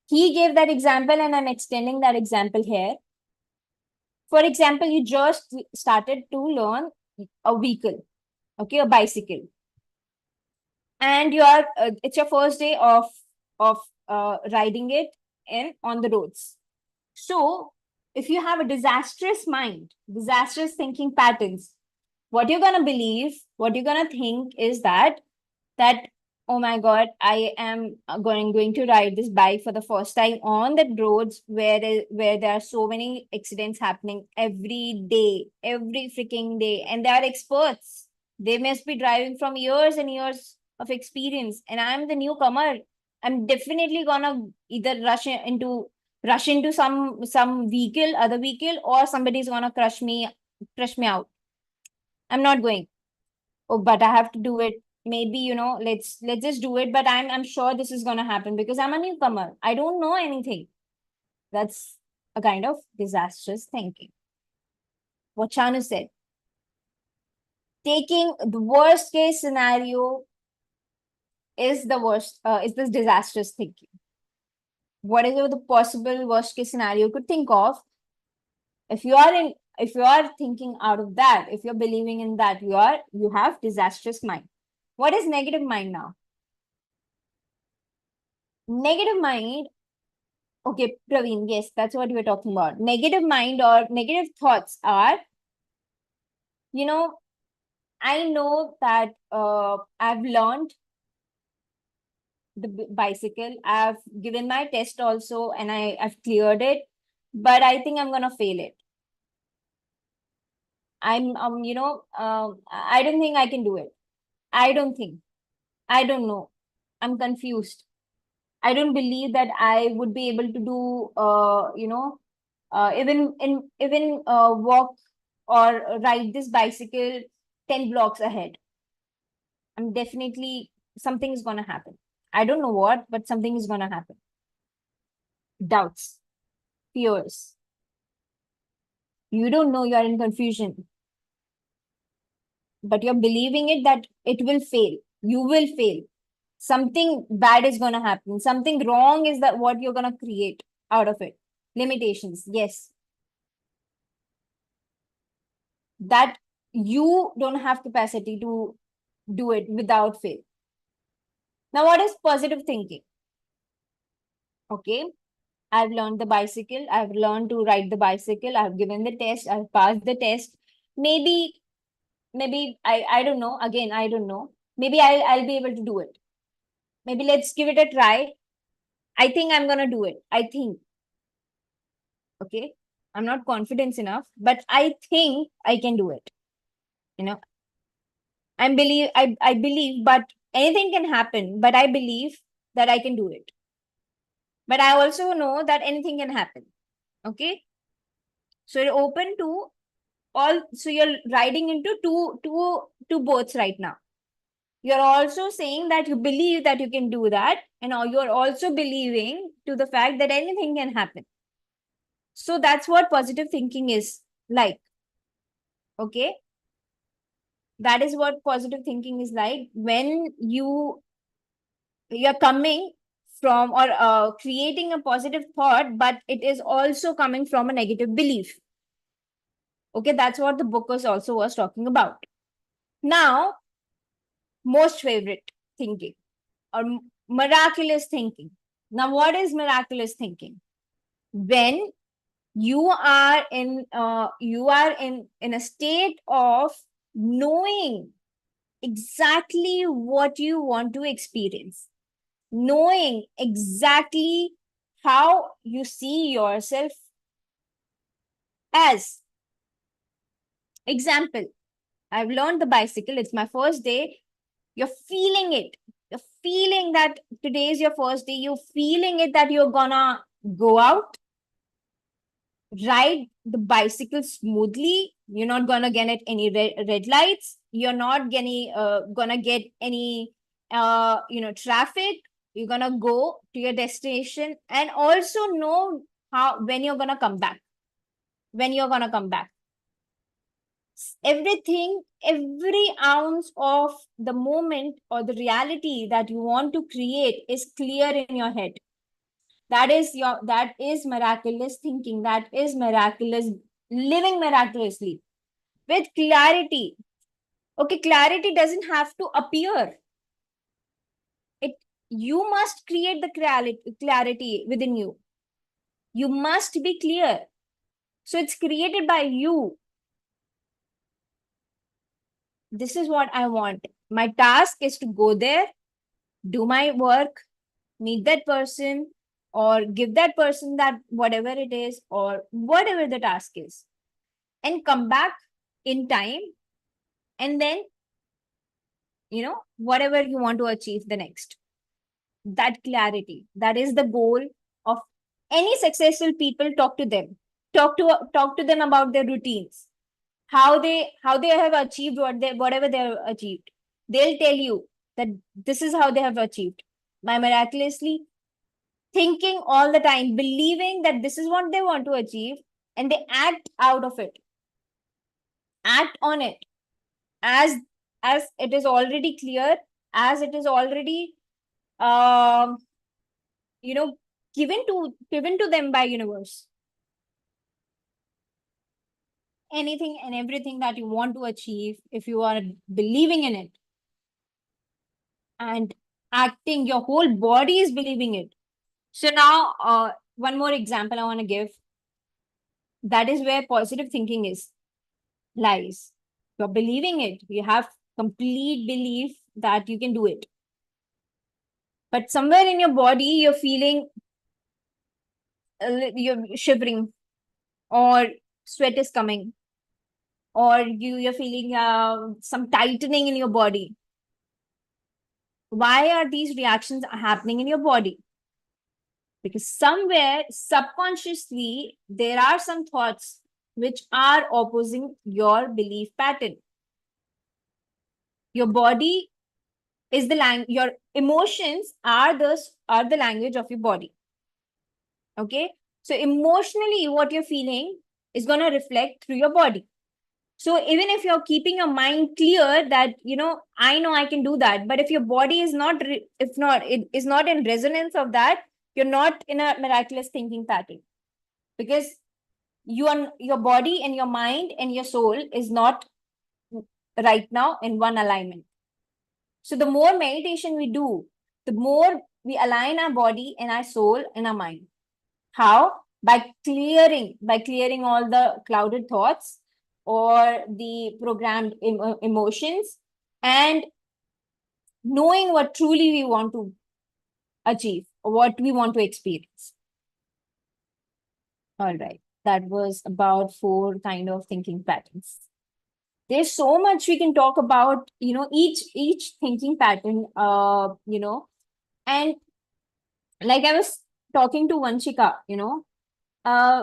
He gave that example and I'm extending that example here. For example, you just started to learn a vehicle, okay, a bicycle, and you are it's your first day of riding it in on the roads. So if you have a disastrous mind, disastrous thinking patterns, what you're going to believe, what you're going to think is that oh my god, I am going to ride this bike for the first time on the roads where there are so many accidents happening every freaking day, and they are experts. They must be driving from years and years of experience, and I'm the newcomer. I'm definitely gonna either rush into some vehicle, other vehicle, or somebody's gonna crush me out. I'm not going. Oh, but I have to do it. Maybe, let's just do it. But I'm sure this is gonna happen because I'm a newcomer. I don't know anything. That's a kind of disastrous thinking. What Chanu said. Taking the worst case scenario is this disastrous thinking. Whatever the possible worst case scenario you could think of, if you are in if you are thinking out of that, if you're believing in that, you have disastrous mind. What is negative mind now? Negative mind. Okay, Praveen, yes, that's what we're talking about. Negative mind or negative thoughts are, you know, I know that I've learned the bicycle. I've given my test also and I've cleared it, but I think I'm gonna fail it. I don't think I can do it. I don't think. I don't know. I'm confused. I don't believe that I would be able to do, even walk or ride this bicycle 10 blocks ahead. I'm definitely something is gonna happen. I don't know what, but something is gonna happen. Doubts, fears. You don't know, you're in confusion, but you're believing it that it will fail. You will fail. Something bad is gonna happen. Something wrong is that what you're gonna create out of it. Limitations, yes. That you don't have capacity to do it without fail. Now, what is positive thinking? Okay, I've learned the bicycle. I've learned to ride the bicycle. I've given the test. I've passed the test. Maybe I don't know. Again, I don't know. Maybe I'll be able to do it. Maybe let's give it a try. I think I'm gonna do it. I think. Okay. I'm not confident enough, but I think I can do it. You know, I believe, but anything can happen, but I believe that I can do it. But I also know that anything can happen. Okay. So you're open to all, so you're riding into two boats right now. You're also saying that you believe that you can do that, and you're also believing to the fact that anything can happen. So that's what positive thinking is like. Okay. That is what positive thinking is like when you're coming from or creating a positive thought, but it is also coming from a negative belief. Okay, that's what the book was talking about. Now, most favorite thinking or miraculous thinking. Now, what is miraculous thinking? When you are in a state of knowing exactly what you want to experience, knowing exactly how you see yourself as. Example, I've learned the bicycle, it's my first day. You're feeling it. You're feeling that today is your first day. You're feeling it that you're gonna go out, ride the bicycle smoothly. You're not gonna get any red lights. You're not gonna get any traffic. You're gonna go to your destination and also know how when you're gonna come back. When you're gonna come back. Everything, every ounce of the moment or the reality that you want to create is clear in your head. That is miraculous thinking. That is miraculous living miraculously with clarity. Okay, clarity doesn't have to appear. It You must create the clarity within you. You must be clear. So it's created by you. This is what I want. My task is to go there, do my work, meet that person, or give that person that whatever it is, or whatever the task is, and come back in time. And then, whatever you want to achieve the next. That clarity. That is the goal of any successful people. Talk to them. Talk to them about their routines, how they have achieved whatever they have achieved. They'll tell you that this is how they have achieved by miraculously thinking all the time, believing that this is what they want to achieve, and they act out of it, act on it, as it is already clear, as it is already um you know given to them by universe. Anything and everything that you want to achieve, if you are believing in it and acting, your whole body is believing it. So now, one more example I want to give. That is where positive thinking is lies. You're believing it. You have complete belief that you can do it. But somewhere in your body, you're feeling, you're shivering, or sweat is coming, or you're feeling some tightening in your body. Why are these reactions happening in your body? Because somewhere subconsciously, there are some thoughts which are opposing your belief pattern. Your body is the language, your emotions are the language of your body. Okay. So emotionally, what you're feeling is going to reflect through your body. So even if you're keeping your mind clear that, I know I can do that, but if your body is not, if not, it is not in resonance of that, you're not in a miraculous thinking pattern, because your body and your mind and your soul is not right now in one alignment. So the more meditation we do, the more we align our body and our soul and our mind. How? By clearing all the clouded thoughts or the programmed emotions, and knowing what truly we want to achieve or what we want to experience. All right. That was about 4 kind of thinking patterns. There's so much we can talk about, each thinking pattern, and like I was talking to Vanshika,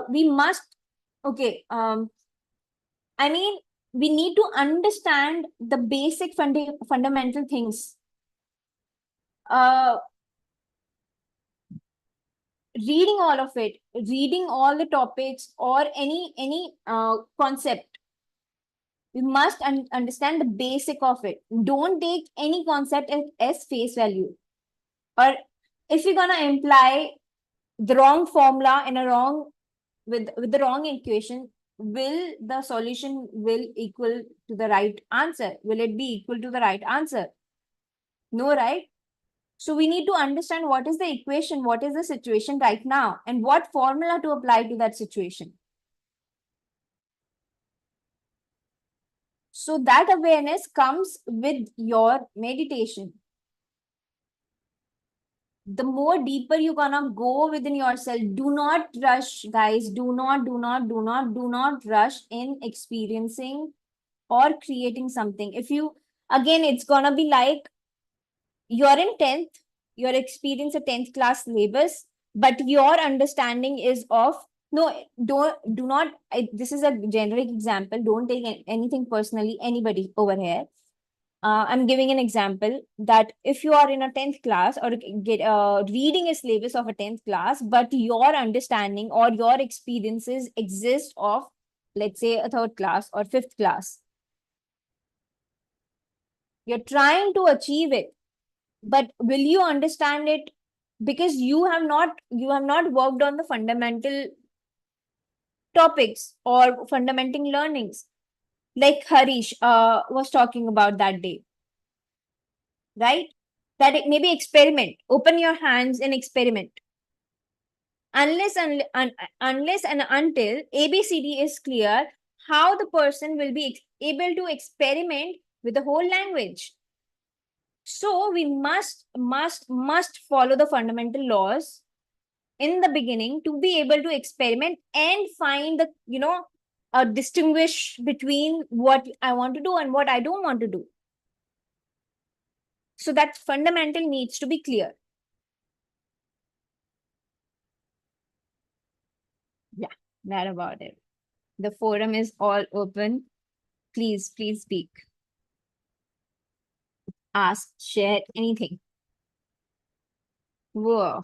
we must, okay, I mean, we need to understand the basic fundamental things. Reading all of it, reading all the topics or any concept, we must understand the basic of it. Don't take any concept as face value. Or if you're gonna imply the wrong formula in a wrong with the wrong equation, will the solution will equal to the right answer? Will it be equal to the right answer? No, right? So we need to understand what is the equation, what is the situation right now, and what formula to apply to that situation. So that awareness comes with your meditation. The more deeper you're gonna go within yourself, do not rush, guys. Do not rush in experiencing or creating something. If you, again, it's gonna be like you're in 10th, you're experiencing a 10th class syllabus, but your understanding is of, no, do not, this is a generic example. Don't take anything personally, anybody over here. I'm giving an example that if you are in a 10th class or get reading a syllabus of a 10th class, but your understanding or your experiences exist of, let's say, a 3rd class or 5th class. You're trying to achieve it, but will you understand it? Because you have not worked on the fundamental topics or fundamental learnings, like Harish was talking about that day, right? That it maybe experiment. Open your hands and experiment. Unless and until ABCD is clear, how the person will be able to experiment with the whole language. So we must follow the fundamental laws in the beginning to be able to experiment and find the distinguish between what I want to do and what I don't want to do. So that fundamental needs to be clear. Yeah, that about it. The forum is all open. Please speak, ask, share anything. Whoa.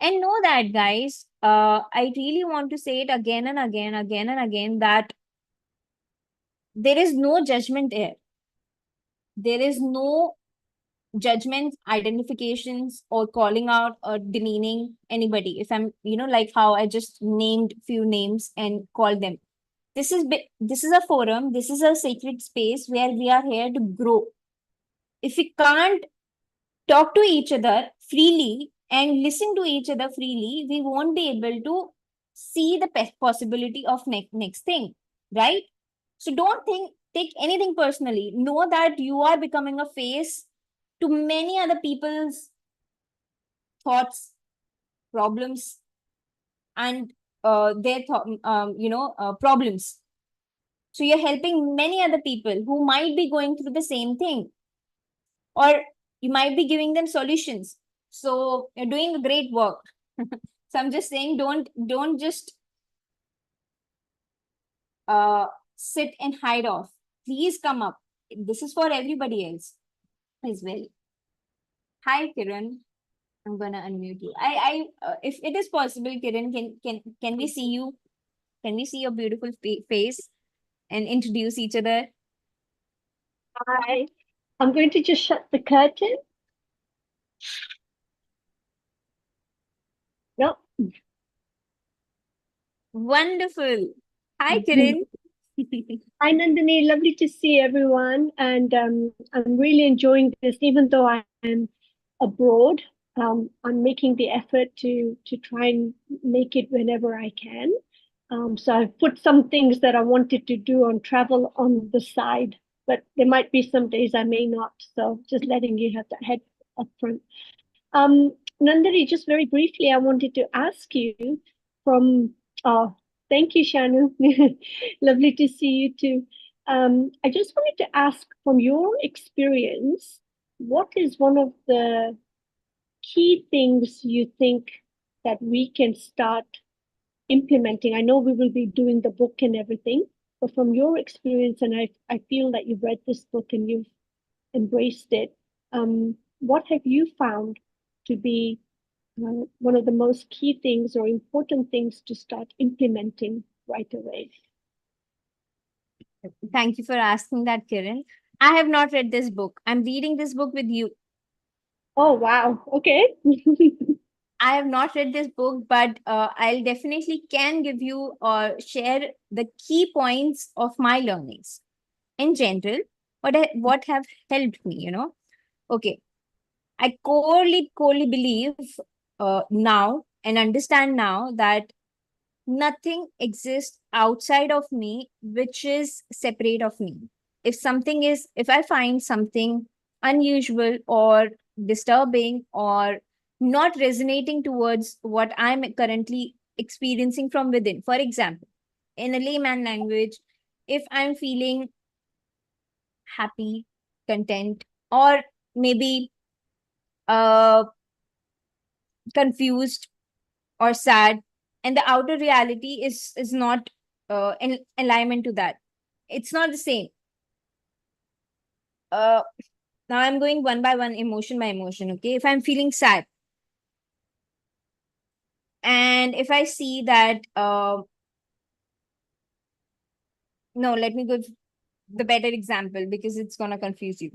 And know that, guys, I really want to say it again and again, that there is no judgment here. There is no judgments, identifications, or calling out or demeaning anybody. If I'm, like how I just named few names and called them. This is a forum. This is a sacred space where we are here to grow. If we can't talk to each other freely and listen to each other freely, we won't be able to see the possibility of next thing, right? So don't take anything personally. Know that you are becoming a face to many other people's thoughts, problems, and problems. So you're helping many other people who might be going through the same thing, or you might be giving them solutions. So you're doing a great work. So I'm just saying, don't just uh sit and hide off. Please come up. This is for everybody else as well. Hi, Kiran. I'm gonna unmute you. If it is possible, Kiran, can we see you? Can we see your beautiful face and introduce each other? Hi. I'm going to just shut the curtain. No. Wonderful. Hi, Kiran. Hi, Nandini. Lovely to see everyone. And I'm really enjoying this, even though I'm abroad. I'm making the effort to try and make it whenever I can. So I've put some things that I wanted to do on travel on the side, but there might be some days I may not. So just letting you have that head up front. Nandini, just very briefly, I wanted to ask you from, oh, thank you, Shanu. Lovely to see you too. I just wanted to ask from your experience, what is one of the key things you think that we can start implementing? I know we will be doing the book and everything, but from your experience, and I feel that you've read this book and you've embraced it, what have you found to be one of the most key things or important things to start implementing right away? Thank you for asking that, Kiran. I have not read this book. I'm reading this book with you. Oh, wow. Okay. I have not read this book, but I'll definitely can give you or share the key points of my learnings in general. What have helped me, Okay, I corely believe now and understand now that nothing exists outside of me which is separate of me. If I find something unusual or disturbing or not resonating towards what I'm currently experiencing from within, for example, in a layman language, if I'm feeling happy, content, or maybe uh confused or sad, and the outer reality is not in alignment to that, it's not the same. uh Now I'm going one by one, emotion by emotion. Okay, if I'm feeling sad and if I see that no, let me go the better example because it's gonna confuse you.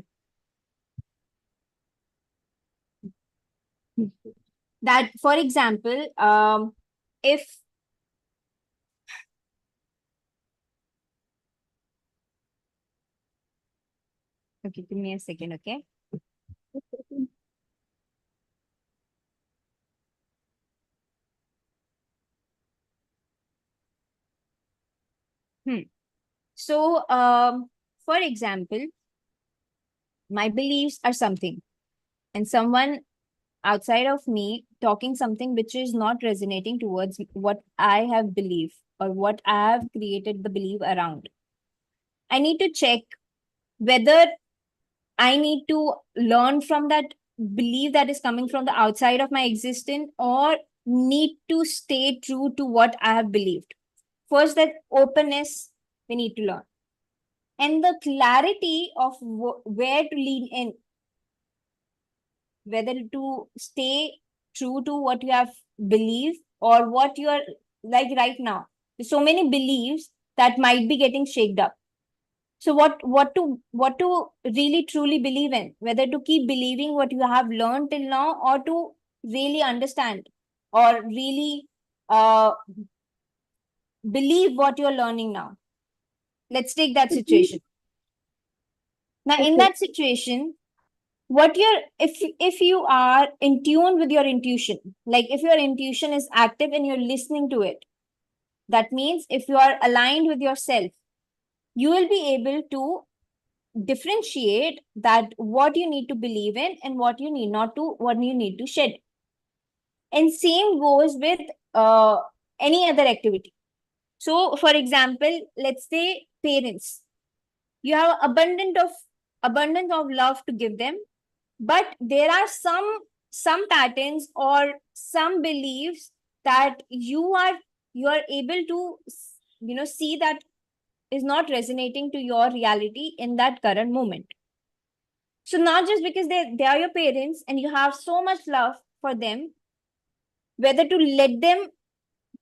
That, for example, if okay, give me a second, okay? So, for example, my beliefs are something, and someone outside of me talking something which is not resonating towards what I have believed or what I have created the belief around. I need to check whether I need to learn from that belief that is coming from the outside of my existence or need to stay true to what I have believed. First, that openness we need to learn. And the clarity of where to lean in, whether to stay true to what you have believed or what you are like right now. There's so many beliefs that might be getting shaked up. So what to really truly believe in, whether to keep believing what you have learned till now or to really understand or really believe what you're learning now. Let's take that situation. Now, in Okay. that situation, what you're if you are in tune with your intuition, like if your intuition is active and you're listening to it, that means if you are aligned with yourself, you will be able to differentiate that what you need to believe in and what you need not to, what you need to shed. And same goes with any other activity. So for example, let's say parents, you have abundance of love to give them, but there are some patterns or some beliefs that you are able to see that is not resonating to your reality in that current moment. So not just because they are your parents and you have so much love for them, whether to let them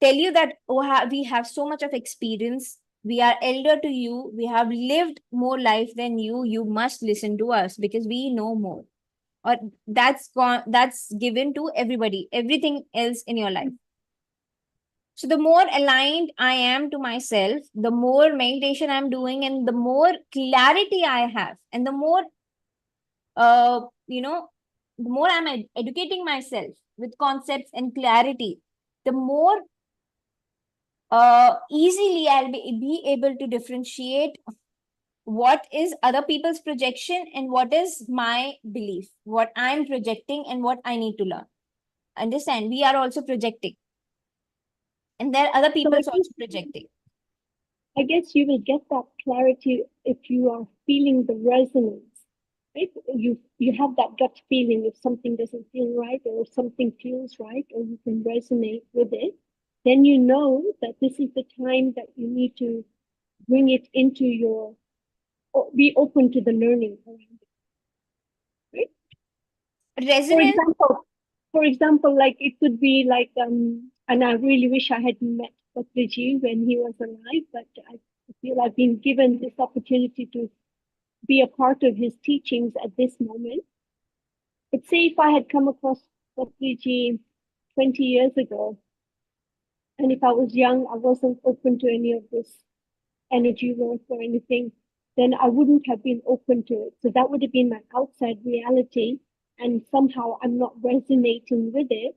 tell you that, oh, we have so much of experience, we are elder to you, we have lived more life than you must listen to us because we know more. Or that's given to everybody, everything else in your life. So the more aligned I am to myself, the more meditation I'm doing and the more clarity I have, and the more uh you know the more I'm educating myself with concepts and clarity, the more easily I'll be able to differentiate what is other people's projection and what is my belief, what I'm projecting and what I need to learn. Understand, we are also projecting, and there are other So people's also projecting. I guess you will get that clarity if you are feeling the resonance, right? You have that gut feeling if something doesn't feel right or if something feels right or you can resonate with it, then you know that this is the time that you need to bring it into your, or be open to the learning around it, right? For Resonance. example, like it could be like, and I really wish I had met Patriji when he was alive, but I feel I've been given this opportunity to be a part of his teachings at this moment. But say if I had come across Patriji 20 years ago, and if I was young, I wasn't open to any of this energy work or anything, then I wouldn't have been open to it. So that would have been my outside reality. And somehow I'm not resonating with it.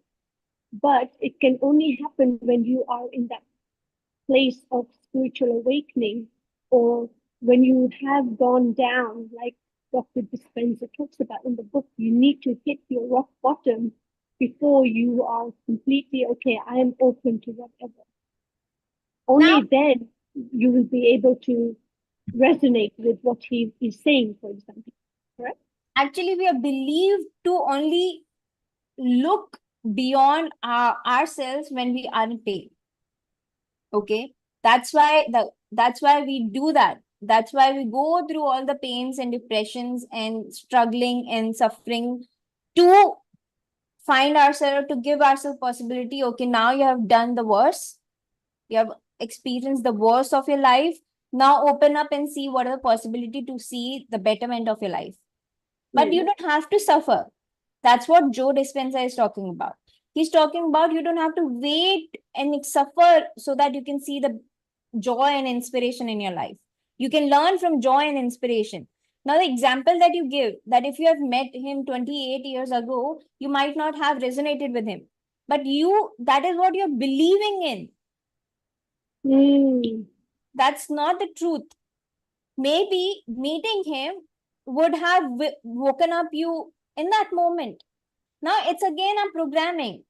But it can only happen when you are in that place of spiritual awakening, or when you have gone down, like Dr. Dispenza talks about in the book, you need to hit your rock bottom before you are completely okay. I am open to whatever. Now, Only then you will be able to resonate with what he is saying, for example. Correct? actually, we are believed to only look beyond ourselves when we are in pain. Okay, that's why we do that. That's why we go through all the pains and depressions and struggling and suffering to find ourselves, to give ourselves possibility. Okay, now you have done the worst, you have experienced the worst of your life. Now open up and see what are the possibility to see the betterment of your life. But you don't have to suffer. That's what Joe Dispenza is talking about. He's talking about you don't have to wait and suffer so that you can see the joy and inspiration in your life. You can learn from joy and inspiration. Now, the example that you give, that if you have met him 28 years ago, you might not have resonated with him. But that is what you're believing in. That's not the truth. Maybe meeting him would have woken up you in that moment. Now it's again a programming.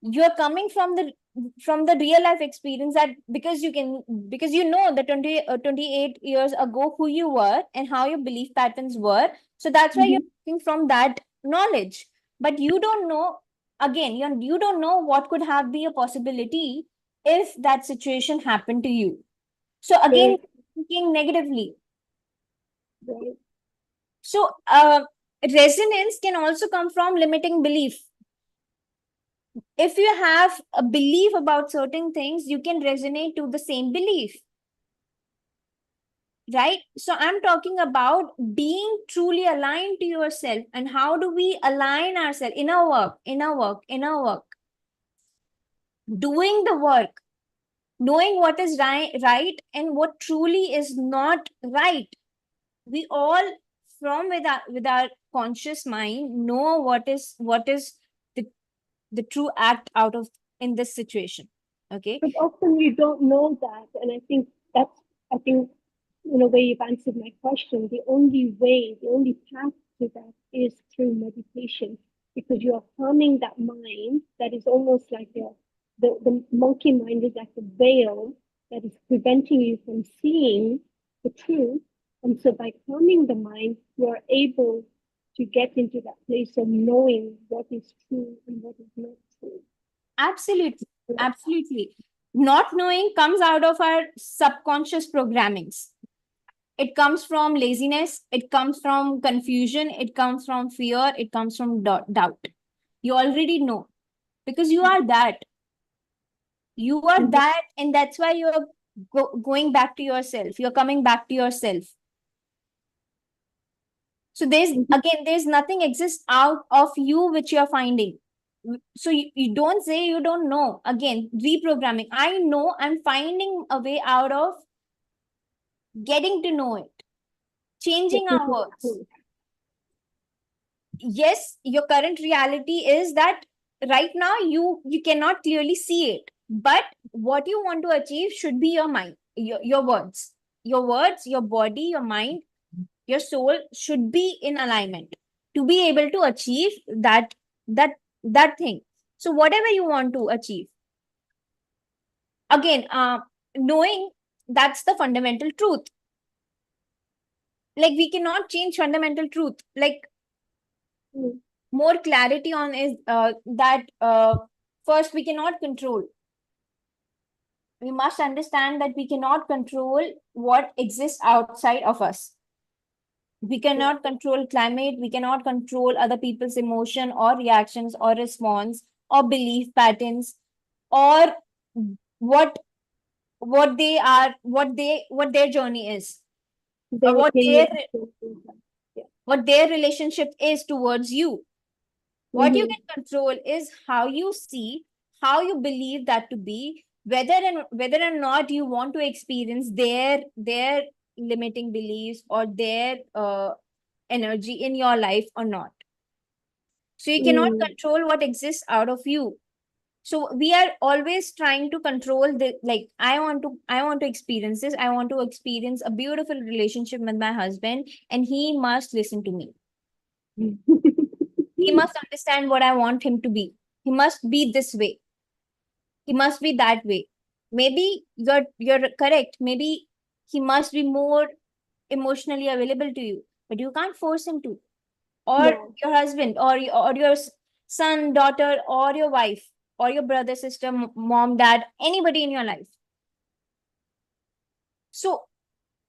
You're coming from the real life experience, that because you know the 28 years ago who you were and how your belief patterns were. So that's why you're looking from that knowledge. But you don't know, again, you don't know what could have been a possibility if that situation happened to you. So again, thinking negatively. So resonance can also come from limiting belief. If you have a belief about certain things, you can resonate to the same belief. Right? So I'm talking about being truly aligned to yourself. And how do we align ourselves? Inner work, inner work, inner work. Doing the work, knowing what is right and what truly is not right. We all, from with our conscious mind, know what is the true act out of in this situation. Okay. But often you don't know that, and I think in a way you've answered my question. The only way, the only path to that is through meditation, because you are calming that mind that is almost like the monkey mind is like a veil that is preventing you from seeing the truth. And so by calming the mind, you are able to get into that place of knowing what is true and what is not true. Absolutely. Absolutely. Not knowing comes out of our subconscious programmings. It comes from laziness. It comes from confusion. It comes from fear. It comes from doubt. You already know because you are that. You are that. And that's why you're going back to yourself. You're coming back to yourself. So there's nothing exists out of you which you're finding. So you don't say you don't know. Again, reprogramming. I know I'm finding a way out of getting to know it, changing our words. Yes, your current reality is that right now you cannot clearly see it. But what you want to achieve should be your mind, your words. Your words, your body, your mind, your soul should be in alignment to be able to achieve that thing. So whatever you want to achieve, again, knowing that's the fundamental truth. Like we cannot change fundamental truth. Like more clarity on is that first we cannot control. We must understand that we cannot control what exists outside of us. We cannot control climate. We cannot control other people's emotion or reactions or response or belief patterns or what they are, what their journey is, or what their relationship is towards you. What you can control is how you see, how you believe that to be, whether or not you want to experience their limiting beliefs or their energy in your life or not. So you cannot control what exists out of you. So we are always trying to control the, like, I want to experience this. I want to experience a beautiful relationship with my husband, and he must listen to me. He must understand what I want him to be. He must be this way. He must be that way. Maybe you're correct. Maybe he must be more emotionally available to you, but you can't force him to. Or your husband, or your son, daughter, or your wife, or your brother, sister, mom, dad, anybody in your life. So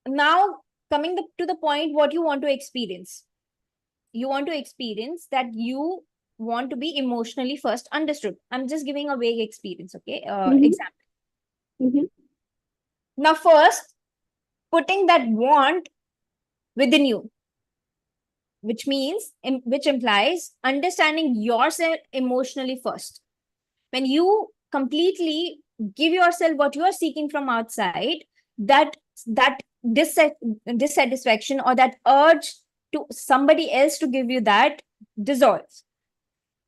now coming to the point, what you want to experience. You want to experience that you want to be emotionally first understood. I'm just giving a vague experience, okay? Example. Now, first, putting that want within you, which implies understanding yourself emotionally first. When you completely give yourself what you are seeking from outside, that that dissatisfaction or that urge to somebody else to give you that dissolves.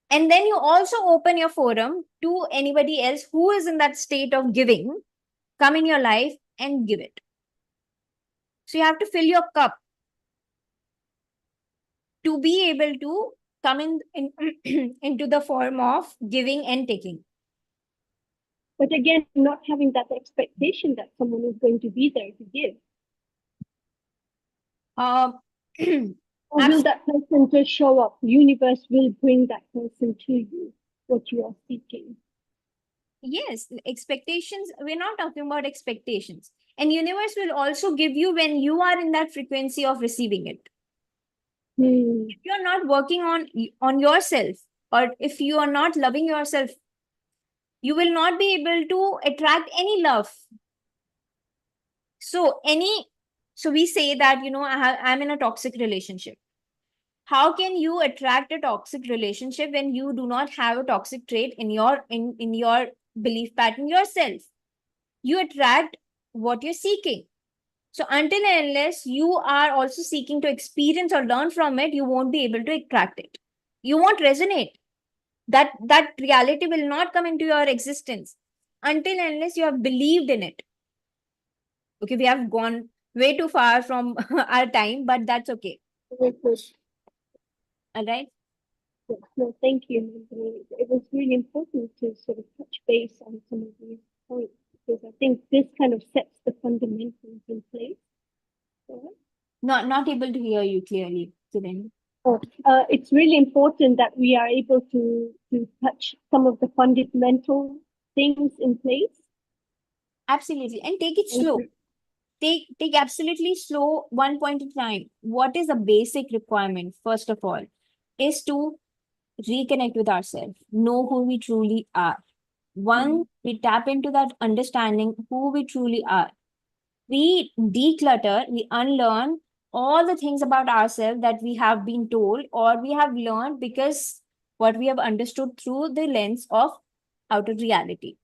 And then you also open your forum to anybody else who is in that state of giving, come in your life and give it. So you have to fill your cup to be able to come in into the form of giving and taking. But again, not having that expectation that someone is going to be there to give. Um, Or will that person just show up? The universe will bring that person to you, what you are seeking. Yes, expectations. We're not talking about expectations. And universe will also give you when you are in that frequency of receiving it. If you're not working on yourself, or if you are not loving yourself, you will not be able to attract any love. So we say that, I'm in a toxic relationship. How can you attract a toxic relationship when you do not have a toxic trait in your belief pattern yourself? You attract what you're seeking. So until and unless you are also seeking to experience or learn from it, you won't be able to attract it. You won't resonate. That reality will not come into your existence until and unless you have believed in it. Okay, we have gone way too far from our time, but that's okay. Very good. All right. Yes, no, thank you, Nandini. It was really important to sort of touch base on some of these points because I think this kind of sets the fundamentals in place. Right? Not able to hear you clearly, Kiran. It's really important that we are able to touch some of the fundamental things in place. Absolutely. And take it slow. Take absolutely slow, one point at a time. What is a basic requirement, first of all, is to reconnect with ourselves, know who we truly are. Once we tap into that understanding who we truly are, we declutter, we unlearn all the things about ourselves that we have been told or we have learned because what we have understood through the lens of outer reality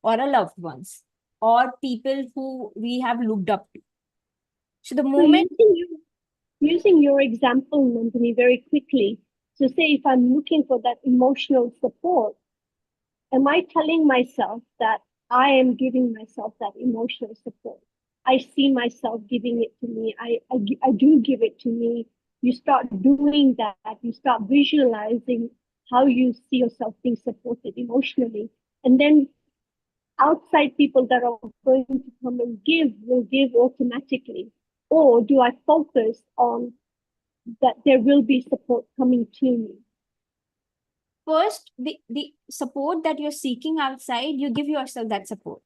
or our loved ones or people who we have looked up to. So the So moment using your example, Nandini, very quickly. So say if I'm looking for that emotional support, am I telling myself that I am giving myself that emotional support? I see myself giving it to me. I do give it to me. You start doing that. You start visualizing how you see yourself being supported emotionally. And then outside people that are going to come and give will give automatically. Or do I focus on that there will be support coming to me? first the support that you're seeking outside, you give yourself that support.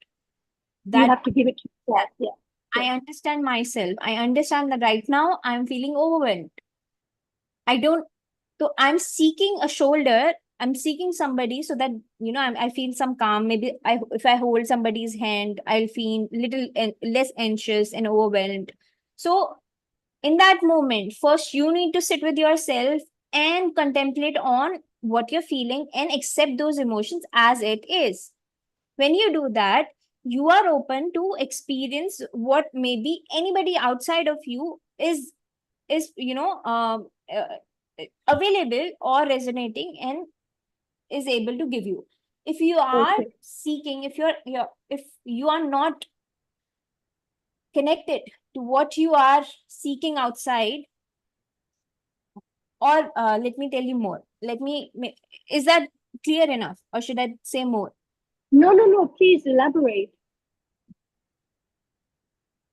You That have to give it to yourself. Yeah. I understand myself. I understand that right now I'm feeling overwhelmed. I don't, so I'm seeking a shoulder. I'm seeking somebody so that, I feel some calm. Maybe if I hold somebody's hand, I'll feel little less anxious and overwhelmed. So in that moment, first you need to sit with yourself and contemplate on what you're feeling and accept those emotions as it is. When you do that, you are open to experience what maybe anybody outside of you is available or resonating and is able to give you. If you are Okay. seeking, if you are not connected to what you are seeking outside, or let me tell you more. Is that clear enough, or should I say more? No. Please elaborate.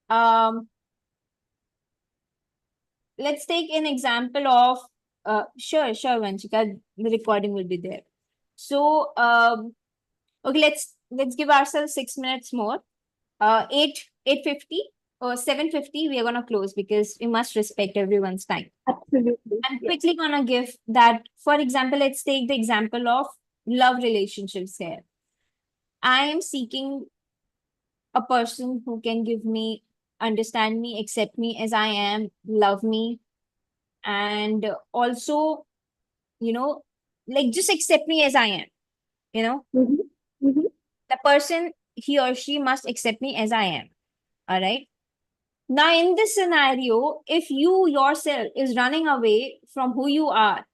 Um, let's take an example of sure, Vanchika, the recording will be there. So okay, let's give ourselves 6 minutes more. 8:50 or 7:50, we are gonna close because we must respect everyone's time. Absolutely. I'm Yeah. quickly gonna give that. For example, let's take the example of love relationships here. I am seeking a person who can give me, understand me, accept me as I am, love me, and also, you know, like just accept me as I am, you know, Mm-hmm. Mm-hmm. the person, he or she must accept me as I am. All right. Now, in this scenario, if you yourself is running away from who you are,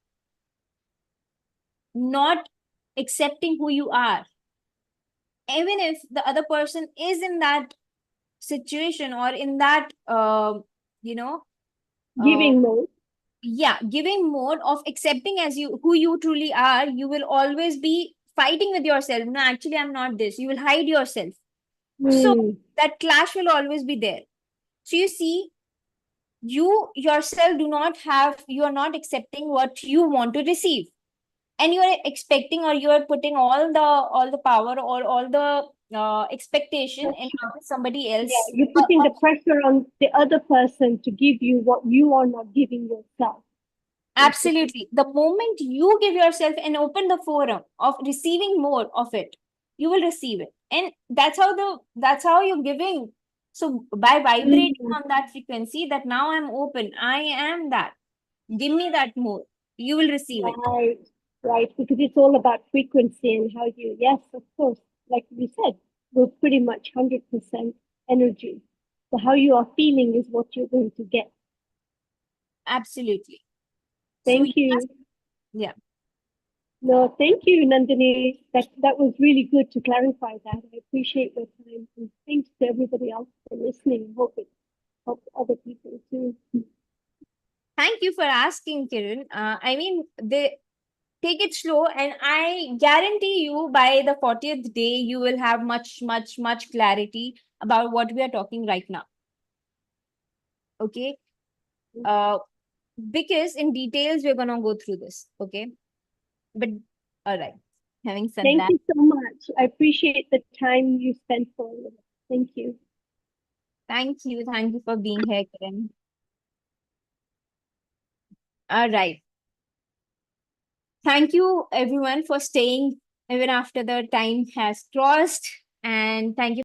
not accepting who you are, even if the other person is in that situation or in that, you know, uh, Giving more. yeah, giving mode of accepting as you who you truly are, you will always be fighting with yourself. No, actually, I'm not this. You will hide yourself. So Mm. that clash will always be there. So you see, you yourself do not have, you are not accepting what you want to receive, and you are expecting, or you are putting all the power or all the expectation in Pressure. somebody Yeah, else. you're putting the pressure on the other person to give you what you are not giving yourself, basically. Absolutely. The moment you give yourself and open the forum of receiving more of it, you will receive it. And that's how you're giving. So by vibrating Mm. on that frequency, that now I'm open, I am that. Give me that more. You will receive it. Right, right, because it's all about frequency and how you, yes, of course, like we said, we're pretty much 100% energy. So how you are feeling is what you're going to get. Absolutely. So Thank yes, you. yeah. No, thank you, Nandini. That was really good to clarify that. I appreciate your time. And thanks to everybody else for listening. Hope it helps other people too. Thank you for asking, Kiran. I mean, they take it slow, and I guarantee you by the 40th day, you will have much, much, much clarity about what we are talking right now. Okay. Uh, because in details, we're gonna go through this. Okay. But all right. Having said Thank that, you so much. I appreciate the time you spent for it. Thank you. thank you. Thank you for being here, Kiran. All right. Thank you everyone for staying even after the time has crossed. And thank you